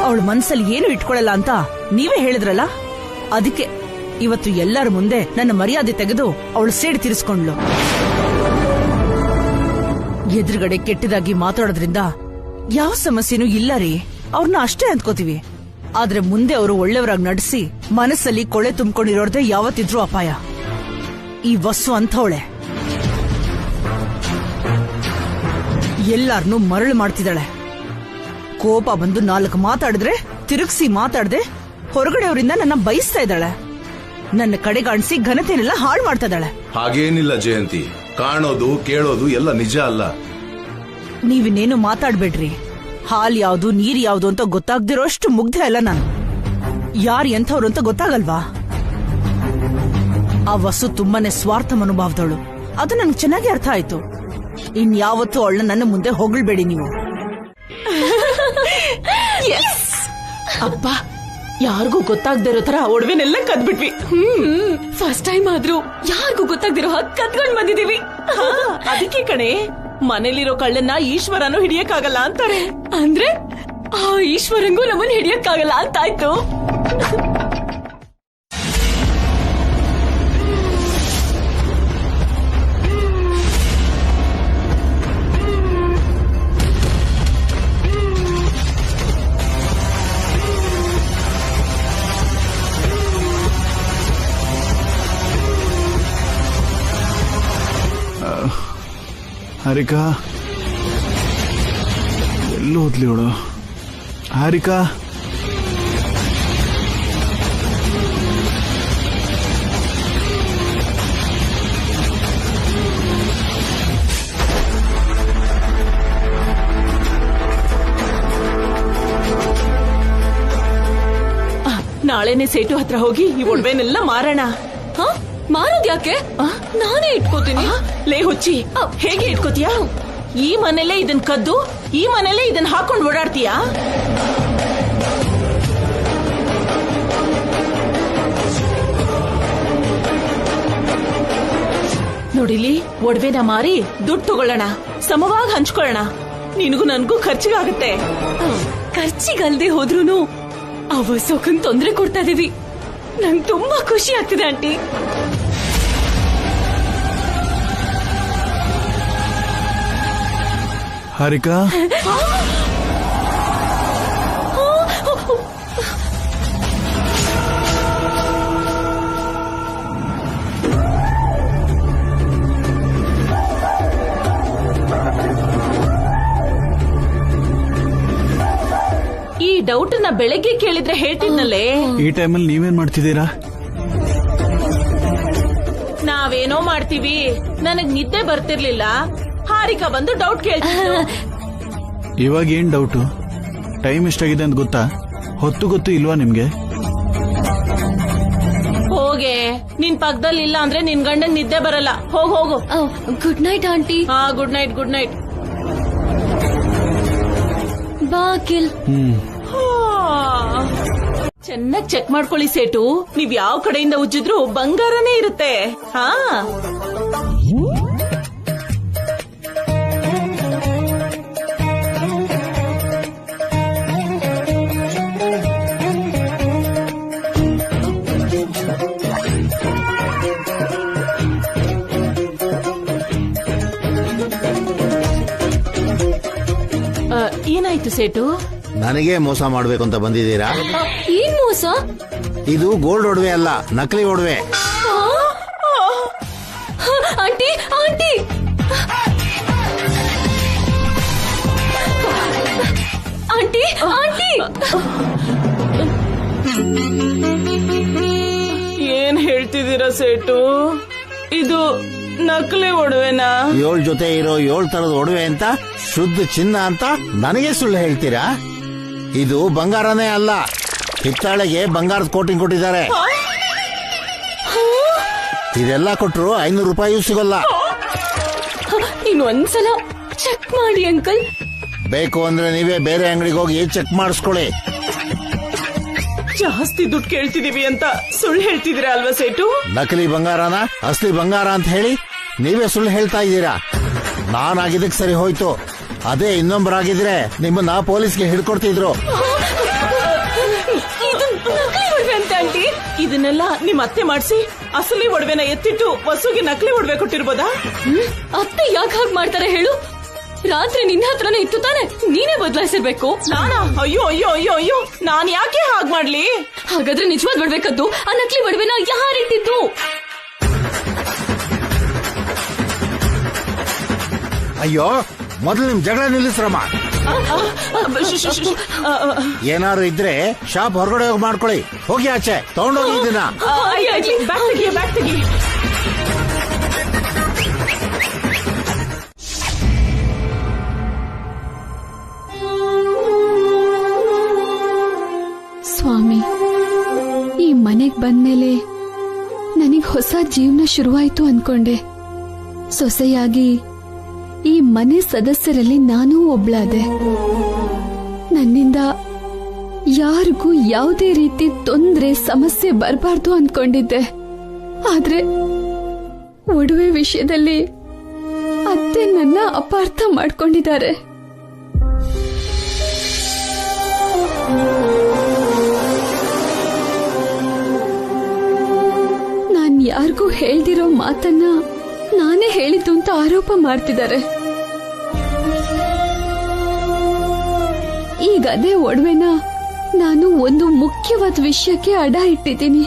[SPEAKER 12] ಅವಳ ಮನ್ಸಲ್ಲಿ ಏನು ಇಟ್ಕೊಳ್ಳಲ್ಲ ಅಂತ ನೀವೇ ಹೇಳಿದ್ರಲ್ಲ, ಅದಕ್ಕೆ ಇವತ್ತು ಎಲ್ಲರ ಮುಂದೆ ನನ್ನ ಮರ್ಯಾದೆ ತೆಗೆದು ಅವಳು ಸೇಡಿ ತೀರಿಸ್ಕೊಂಡ್ಲು. ಎದುರುಗಡೆ ಕೆಟ್ಟದಾಗಿ ಮಾತಾಡೋದ್ರಿಂದ ಯಾವ ಸಮಸ್ಯೆನೂ ಇಲ್ಲ ರೀ, ಅವ್ರನ್ನ ಅಷ್ಟೇ ಅಂದ್ಕೋತೀವಿ. ಆದ್ರೆ ಮುಂದೆ ಅವರು ಒಳ್ಳೆಯವರಾಗಿ ನಡೆಸಿ ಮನಸ್ಸಲ್ಲಿ ಕೊಳೆ ತುಂಬಿಕೊಂಡಿರೋದೇ ಯಾವತ್ತಿದ್ರೂ ಅಪಾಯ. ಈ ವಸ್ತು ಅಂಥವಳೆ, ಎಲ್ಲಾರನ್ನೂ ಮರಳು ಮಾಡ್ತಿದ್ದಾಳೆ. ಕೋಪ ಬಂದು 4 ಮಾತಾಡಿದ್ರೆ ತಿರುಗಿಸಿ ಮಾತಾಡದೆ ಹೊರಗಡೆಯವರಿಂದ ನನ್ನ ಬಯಸ್ತಾ ಇದ್ದಾಳೆ. ನನ್ನ ಕಡೆಗಾಣಿಸಿ ಘನತೆನೆಲ್ಲ ಹಾಳು ಮಾಡ್ತಾ ಇದ್ದಾಳೆ.
[SPEAKER 11] ಹಾಗೇನಿಲ್ಲ ಜಯಂತಿ, ಕಾಣೋದು ಕೇಳೋದು ಎಲ್ಲ ನಿಜ ಅಲ್ಲ.
[SPEAKER 12] ನೀವಿನ್ನೇನು ಮಾತಾಡ್ಬೇಡ್ರಿ. ಹಾಲ್ ಯಾವ್ದು ನೀರ್ ಯಾವ್ದು ಅಂತ ಗೊತ್ತಾಗ್ದಿರೋಷ್ಟು ಮುಗ್ಧ ಅಲ್ಲ ನಾನು. ಯಾರು ಎಂಥವ್ರು ಅಂತ ಗೊತ್ತಾಗಲ್ವಾ? ಆ ವಸ್ತು ತುಂಬಾನೇ ಸ್ವಾರ್ಥ ಮನೋಭಾವದವಳು, ಅದು ನನ್ಗೆ ಚೆನ್ನಾಗಿ ಅರ್ಥ ಆಯ್ತು. ಇನ್ಯಾವತ್ತೂ ಅವಳನ್ನ ನನ್ನ ಮುಂದೆ ಹೊಗಳ್ಬೇಡಿ ನೀವು.
[SPEAKER 2] ಅಪ್ಪ, ಯಾರಿಗೂ ಗೊತ್ತಾಗ್ದೇ ಇರೋ ತರ ಒಡವೆನೆಲ್ಲ ಕದ್ಬಿಟ್ವಿ.
[SPEAKER 4] ಫಸ್ಟ್ ಟೈಮ್ ಆದ್ರೂ ಯಾರಿಗೂ ಗೊತ್ತಾಗ್ದಿರೋ ಹಾಗೆ ಕದ್ಕೊಂಡ್ ಬಂದಿದೀವಿ.
[SPEAKER 2] ಅದಕ್ಕೆ ಕಣೆ, ಮನೇಲಿರೋ ಕಳ್ಳನ್ನ ಈಶ್ವರನು ಹಿಡಿಯಕ್ಕಾಗಲ್ಲ ಅಂತಾರೆ.
[SPEAKER 4] ಅಂದ್ರೆ ಆ ಈಶ್ವರಂಗೂ ನಮ್ಮನ್ನ ಹಿಡಿಯಕ್ಕಾಗಲ್ಲ ಅಂತಾಯ್ತು.
[SPEAKER 5] ಹಾರಿಕಾ ಎಲ್ಲೋ ಹೋದ್ಲಿ ಅವಳು? ಹಾರಿಕಾ,
[SPEAKER 2] ನಾಳೆನೆ ಸೇಟು ಹತ್ರ ಹೋಗಿ ಈ ಒಡವೆನೆಲ್ಲ ಮಾರೋಣ.
[SPEAKER 4] ಮಾರೋದ್ ಯಾಕೆ? ನಾನೇ ಇಟ್ಕೋತೀನಿ.
[SPEAKER 2] ಲೇ ಹುಚ್ಚಿ, ಹೇಗೆ ಇಟ್ಕೋತೀಯಾ? ಈ ಮನೇಲೆ ಇದನ್ ಕದ್ದು ಈ ಮನೇಲೆ ಇದನ್ ಹಾಕೊಂಡ್ ಓಡಾಡ್ತೀಯಾ? ನೋಡಿಲಿ, ಒಡವೆನ ಮಾರಿ ದುಡ್ಡು ತಗೊಳ್ಳೋಣ, ಸಮವಾಗಿ ಹಂಚ್ಕೊಳ್ಳೋಣ. ನಿನಗೂ ನನ್ಗೂ ಖರ್ಚಿಗಾಗುತ್ತೆ.
[SPEAKER 4] ಖರ್ಚಿಗಲ್ದೆ ಹೋದ್ರೂನು ಆ ವಸೋಕಂಗ್ ತೊಂದ್ರೆ ಕೊಡ್ತಾ ಇದೀವಿ. ನಂಗೆ ತುಂಬಾ ಖುಷಿ ಆಗ್ತಿದೆ ಆಂಟಿ.
[SPEAKER 5] ಹಾರಿಕಾ,
[SPEAKER 2] ಈ ಡೌಟ್ ನ ಬೆಳಗ್ಗೆ ಕೇಳಿದ್ರೆ ಹೇಳ್ತಿದ್ನಲ್ಲೇ.
[SPEAKER 5] ಈ ಟೈಮಲ್ಲಿ ನೀವೇನ್ ಮಾಡ್ತಿದ್ದೀರಾ?
[SPEAKER 2] ನಾವೇನೋ ಮಾಡ್ತೀವಿ. ನನಗ್ ನಿದ್ದೆ ಬರ್ತಿರ್ಲಿಲ್ಲ, ಹಾರಿಕಾ ಬಂದು ಡೌಟ್ ಕೇಳ್ತಿದ್ರು.
[SPEAKER 5] ಇವಾಗ ಏನ್ ಡೌಟು? ಟೈಮ್ ಎಷ್ಟಾಗಿದೆ ಅಂತ ಗೊತ್ತಾ? ಹೊತ್ತು ಗೊತ್ತು ಇಲ್ವಾ ನಿಮ್ಗೆ?
[SPEAKER 2] ಹೋಗೆ, ನಿನ್ ಪಕ್ಕದಲ್ಲಿ ಇಲ್ಲ ಅಂದ್ರೆ ನಿನ್ ಗಂಡನ್ ನಿದ್ದೆ ಬರಲ್ಲ. ಹೋಗು.
[SPEAKER 4] Good night aunty.
[SPEAKER 2] ಹಾ, ಗುಡ್ ನೈಟ್. Good night.
[SPEAKER 4] ಬಾ ಅಖಿಲ್.
[SPEAKER 2] ಚೆನ್ನಾಗ್ ಚೆಕ್ ಮಾಡ್ಕೊಳ್ಳಿ ಸೇಟು. ನೀವ್ ಯಾವ ಕಡೆಯಿಂದ ಉಜ್ಜಿದ್ರು ಬಂಗಾರನೇ ಇರುತ್ತೆ. ಹಾ, ಏನಾಯ್ತು ಸೇಟು?
[SPEAKER 13] ನನಗೆ ಮೋಸ ಮಾಡ್ಬೇಕು ಅಂತ ಬಂದಿದ್ದೀರಾ?
[SPEAKER 4] ಏನ್ ಮೋಸ?
[SPEAKER 13] ಇದು ಗೋಲ್ಡ್ ಒಡವೆ ಅಲ್ಲ, ನಕಲಿ ಒಡವೆ.
[SPEAKER 4] ಆಂಟಿ, ಆಂಟಿ, ಆಂಟಿ, ಆಂಟಿ,
[SPEAKER 2] ಏನ್ ಹೇಳ್ತಿದ್ದೀರಾ ಸೇಟು? ಇದು ನಕಲಿ ಒಡವೆನಾ?
[SPEAKER 13] 7 ಜೊತೆ ಇರೋ 7 ತರದ ಒಡವೆ ಅಂತ, ಶುದ್ಧ ಚಿನ್ನ ಅಂತ ನನಗೆ ಸುಳ್ಳು ಹೇಳ್ತೀರಾ? ಇದು ಬಂಗಾರನೇ ಅಲ್ಲ, ಹಿತ್ತಾಳೆಗೆ ಬಂಗಾರದ ಕೋಟಿಂಗ್ ಕೊಟ್ಟಿದ್ದಾರೆ. ಇದೆಲ್ಲ ಕೊಟ್ಟರು 500 ರೂಪಾಯಿ ಸಿಗೋಲ್ಲ.
[SPEAKER 4] ಇನ್ನೊಂದ್ಸಲ ಚೆಕ್ ಮಾಡಿ ಅಂಕಲ್.
[SPEAKER 13] ಬೇಕು ಅಂದ್ರೆ ನೀವೇ ಬೇರೆ ಅಂಗಡಿಗೆ ಹೋಗಿ ಚೆಕ್ ಮಾಡಿಸ್ಕೊಳ್ಳಿ.
[SPEAKER 2] ಜಾಸ್ತಿ ದುಡ್ಡು ಕೇಳ್ತಿದೀವಿ ಅಂತ ಸುಳ್ಳು ಹೇಳ್ತಿದ್ದೀರಾ ಅಲ್ವಾ ಸೇಟು?
[SPEAKER 13] ನಕಲಿ ಬಂಗಾರನ ಅಸಲಿ ಬಂಗಾರ ಅಂತ ಹೇಳಿ ನೀವೇ ಸುಳ್ಳು ಹೇಳ್ತಾ ಇದ್ದೀರಾ. ನಾನಾಗಿದ್ದಕ್ಕೆ ಸರಿ ಹೋಯ್ತು, ಅದೇ ಇನ್ನೊಬ್ಬರಾಗಿದ್ರೆ ನಿಮ್ಮನ್ನ ಪೊಲೀಸ್ಗೆ ಹಿಡ್ಕೊಡ್ತಿದ್ರು.
[SPEAKER 2] ಆಂಟಿ, ಇದನ್ನೆಲ್ಲ ನಿಮ್ ಅತ್ತೆ ಮಾಡಿಸಿ ಅಸಲಿ ಒಡವೆನ ಎತ್ತಿಟ್ಟು ವಸುಗೆ ನಕಲಿ ಒಡವೆ ಕೊಟ್ಟಿರ್ಬೋದಾ?
[SPEAKER 4] ಅತ್ತೆ ಯಾಕೆ ಹಾಗೆ ಮಾಡ್ತಾರೆ ಹೇಳು? ರಾತ್ರಿ ನಿನ್ನ ಹತ್ರನೇ ಇತ್ತು ತಾನೆ, ನೀನೇ ಬದಲಾಯಿಸಿರ್ಬೇಕು.
[SPEAKER 2] ನಾನಾ? ಅಯ್ಯೋ ಅಯ್ಯೋ ಅಯ್ಯೋ ಅಯ್ಯೋ, ನಾನ್ ಯಾಕೆ ಹಾಗೆ ಮಾಡ್ಲಿ?
[SPEAKER 4] ಹಾಗಾದ್ರೆ ನಿಜವಾದ ಬಿಡ್ಬೇಕದ್ದು ಆ ನಕಲಿ ಒಡವೆನ ಯಾರಿಟ್ಟಿದ್ದು?
[SPEAKER 13] ಅಯ್ಯೋ, ಮೊದಲು ನಿಮ್ ಜಗಳ ನಿಲ್ಲಿಸ್ರಮ್ಮ. ಏನಾದ್ರು ಇದ್ರೆ ಶಾಪ್ ಹೊರಗಡೆ ಹೋಗಿ ಮಾಡ್ಕೊಳ್ಳಿ. ಹೋಗಿ ಆಚೆ ತಗೊಂಡೋಗಿ ಇದನ್ನ.
[SPEAKER 2] ಬ್ಯಾಗ್ ತೆಗಿ.
[SPEAKER 1] ಸ್ವಾಮಿ, ಈ ಮನೆಗ್ ಬಂದ್ಮೇಲೆ ನನಗ್ ಹೊಸ ಜೀವನ ಶುರುವಾಯ್ತು ಅನ್ಕೊಂಡೆ. ಸೊಸೆಯಾಗಿ ಈ ಮನೆ ಸದಸ್ಯರಲ್ಲಿ ನಾನೂ ಒಬ್ಳಾದೆ. ನನ್ನಿಂದ ಯಾರಿಗೂ ಯಾವುದೇ ರೀತಿ ತೊಂದ್ರೆ ಸಮಸ್ಯೆ ಬರಬಾರ್ದು ಅನ್ಕೊಂಡಿದ್ದೆ. ಆದ್ರೆ ಒಡವೆ ವಿಷಯದಲ್ಲಿ ಅತ್ತೆ ನನ್ನ ಅಪಾರ್ಥ ಮಾಡ್ಕೊಂಡಿದ್ದಾರೆ. ನಾನ್ ಯಾರಿಗೂ ಹೇಳ್ದಿರೋ ಮಾತನ್ನ ನಾನೇ ಹೇಳಿದ್ದು ಅಂತ ಆರೋಪ ಮಾಡ್ತಿದ್ದಾರೆ. ಈಗ ಅದೇ ಒಡವೆನ ನಾನು ಒಂದು ಮುಖ್ಯವಾದ ವಿಷಯಕ್ಕೆ ಅಡ ಇಟ್ಟಿದ್ದೀನಿ.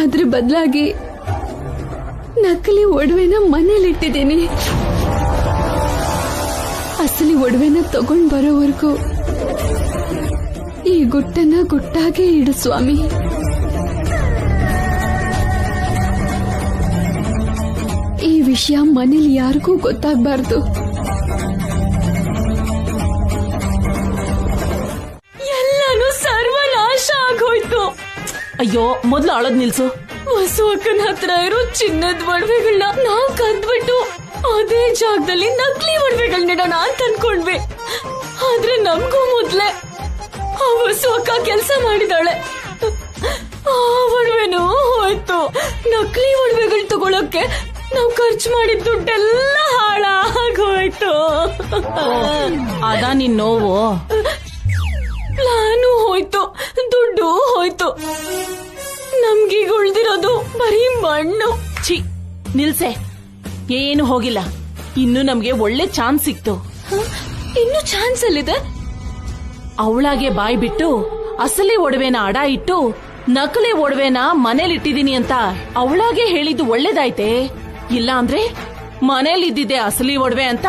[SPEAKER 1] ಅದ್ರ ಬದಲಾಗಿ ನಕಲಿ ಒಡವೆನ ಮನೇಲಿಟ್ಟಿದ್ದೀನಿ. ಅಸಲಿ ಒಡವೆನ ತಗೊಂಡ್ ಬರೋವರೆಗೂ ಈ ಗುಟ್ಟನ್ನ ಗುಟ್ಟಾಗೆ ಇಡು ಸ್ವಾಮಿ. ಈ ವಿಷಯ ಮನೇಲಿ ಯಾರಿಗೂ ಗೊತ್ತಾಗಬಾರ್ದು.
[SPEAKER 4] ಎಲ್ಲಾನು ಸರ್ವನಾಶ ಆಗೋಯ್ತು.
[SPEAKER 2] ಅಯ್ಯೋ, ಮೊದ್ಲು ಅಳದ್ ನಿಲ್ಸು.
[SPEAKER 4] ಹೊಸ ಅಕ್ಕನ ಹತ್ರ ಇರೋ ಚಿನ್ನದ ಒಡವೆಗಳನ್ನ ನಾವ್ ಕದ್ಬಿಟ್ಟು ಅದೇ ಜಾಗದಲ್ಲಿ ನಕಲಿ ಒಡವೆಗಳನ್ನಿಡೋಣ ಅಂತ ಅನ್ಕೊಂಡ್ವಿ. ಆದ್ರೆ ನಮ್ಗೂ ಮೊದ್ಲೇ ಆ ಹೊಸ ಅಕ್ಕ ಕೆಲ್ಸ ಮಾಡಿದಾಳೆ. ಆ ಒಡವೆನೂ ಹೋಯ್ತು. ನಕಲಿ ಒಡವೆಗಳು ತಗೊಳಕ್ಕೆ ನಾವ್ ಖರ್ಚು ಮಾಡಿದ ದುಡ್ಡೆಲ್ಲ ಹಾಳಾಗೋಯ್ತು.
[SPEAKER 2] ಅದ ನಿನ್ ನೋವು.
[SPEAKER 4] ಪ್ಲಾನು ಹೋಯ್ತು, ದುಡ್ಡು ಹೋಯ್ತು. ನಮ್ಗೀಗ ಉಳ್ದಿರೋದು ಬರೀ ಮಣ್ಣು.
[SPEAKER 2] ಛೀ, ನಿಲ್ಸೆ. ಏನು ಹೋಗಿಲ್ಲ, ಇನ್ನು ನಮ್ಗೆ ಒಳ್ಳೆ ಚಾನ್ಸ್ ಸಿಕ್ತು.
[SPEAKER 4] ಇನ್ನು ಚಾನ್ಸ್ ಅಲ್ಲಿದೆ.
[SPEAKER 2] ಅವಳಾಗೆ ಬಾಯ್ ಬಿಟ್ಟು ಅಸಲಿ ಒಡವೆನ ಅಡ ಇಟ್ಟು ನಕಲಿ ಒಡವೆನ ಮನೇಲಿಟ್ಟಿದೀನಿ ಅಂತ ಅವಳಾಗೆ ಹೇಳಿದ್ದು ಒಳ್ಳೇದಾಯ್ತೆ. ಇಲ್ಲ ಅಂದ್ರೆ ಮನೇಲಿದ್ದಿದ್ದೆ ಅಸಲಿ ಒಡವೆ ಅಂತ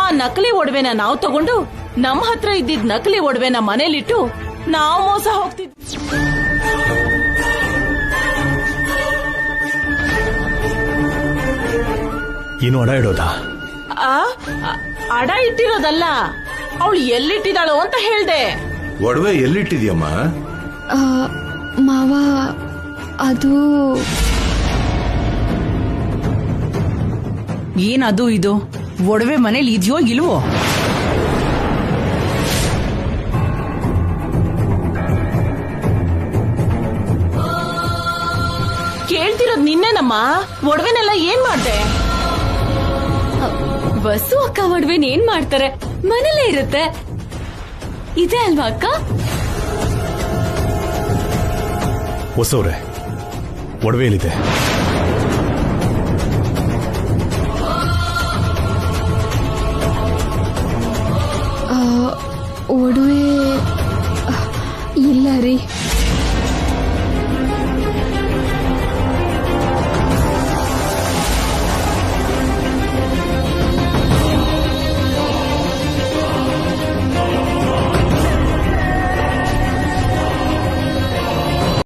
[SPEAKER 2] ಆ ನಕಲಿ ಒಡವೆನ ನಾವು ತಗೊಂಡು ನಮ್ ಹತ್ರ ಇದ್ದಿದ್ ನಕಲಿ ಒಡವೆನ ಮನೇಲಿಟ್ಟು ನಾವು ಮೋಸ ಹೋಗ್ತಿದ್ವಿ.
[SPEAKER 9] ಏನು ಅಡ ಇಡೋದಾ?
[SPEAKER 2] ಅಡ ಇಟ್ಟಿರೋದಲ್ಲ, ಅವಳು ಎಲ್ಲಿಟ್ಟಿದ್ದಾಳೋ ಅಂತ ಹೇಳ್ದೆ.
[SPEAKER 11] ಒಡವೆ ಎಲ್ಲಿಟ್ಟಿದ್ಯಮ್ಮ?
[SPEAKER 1] ಮಾವ, ಅದು
[SPEAKER 12] ಏನದು ಇದು? ಒಡವೆ ಮನೇಲಿ ಇದೆಯೋ ಇಲ್ವೋ?
[SPEAKER 2] ಕೇಳ್ತಿರೋದ್ ನಿನ್ನೆನಮ್ಮ. ಒಡವೆನೆಲ್ಲ ಏನ್ ಮಾಡ್ದೆ?
[SPEAKER 4] ವಸು ಅಕ್ಕ ಒಡವೆನ್ ಏನ್ ಮಾಡ್ತಾರೆ? ಮನೇಲೇ ಇರುತ್ತೆ. ಇದೆ ಅಲ್ವಾ ಅಕ್ಕ?
[SPEAKER 9] ಹೊಸವ್ರೆ, ಒಡವೆಯಲ್ಲಿದೆ.
[SPEAKER 1] ಒಡವೆ ಇಲ್ಲ ರೀ.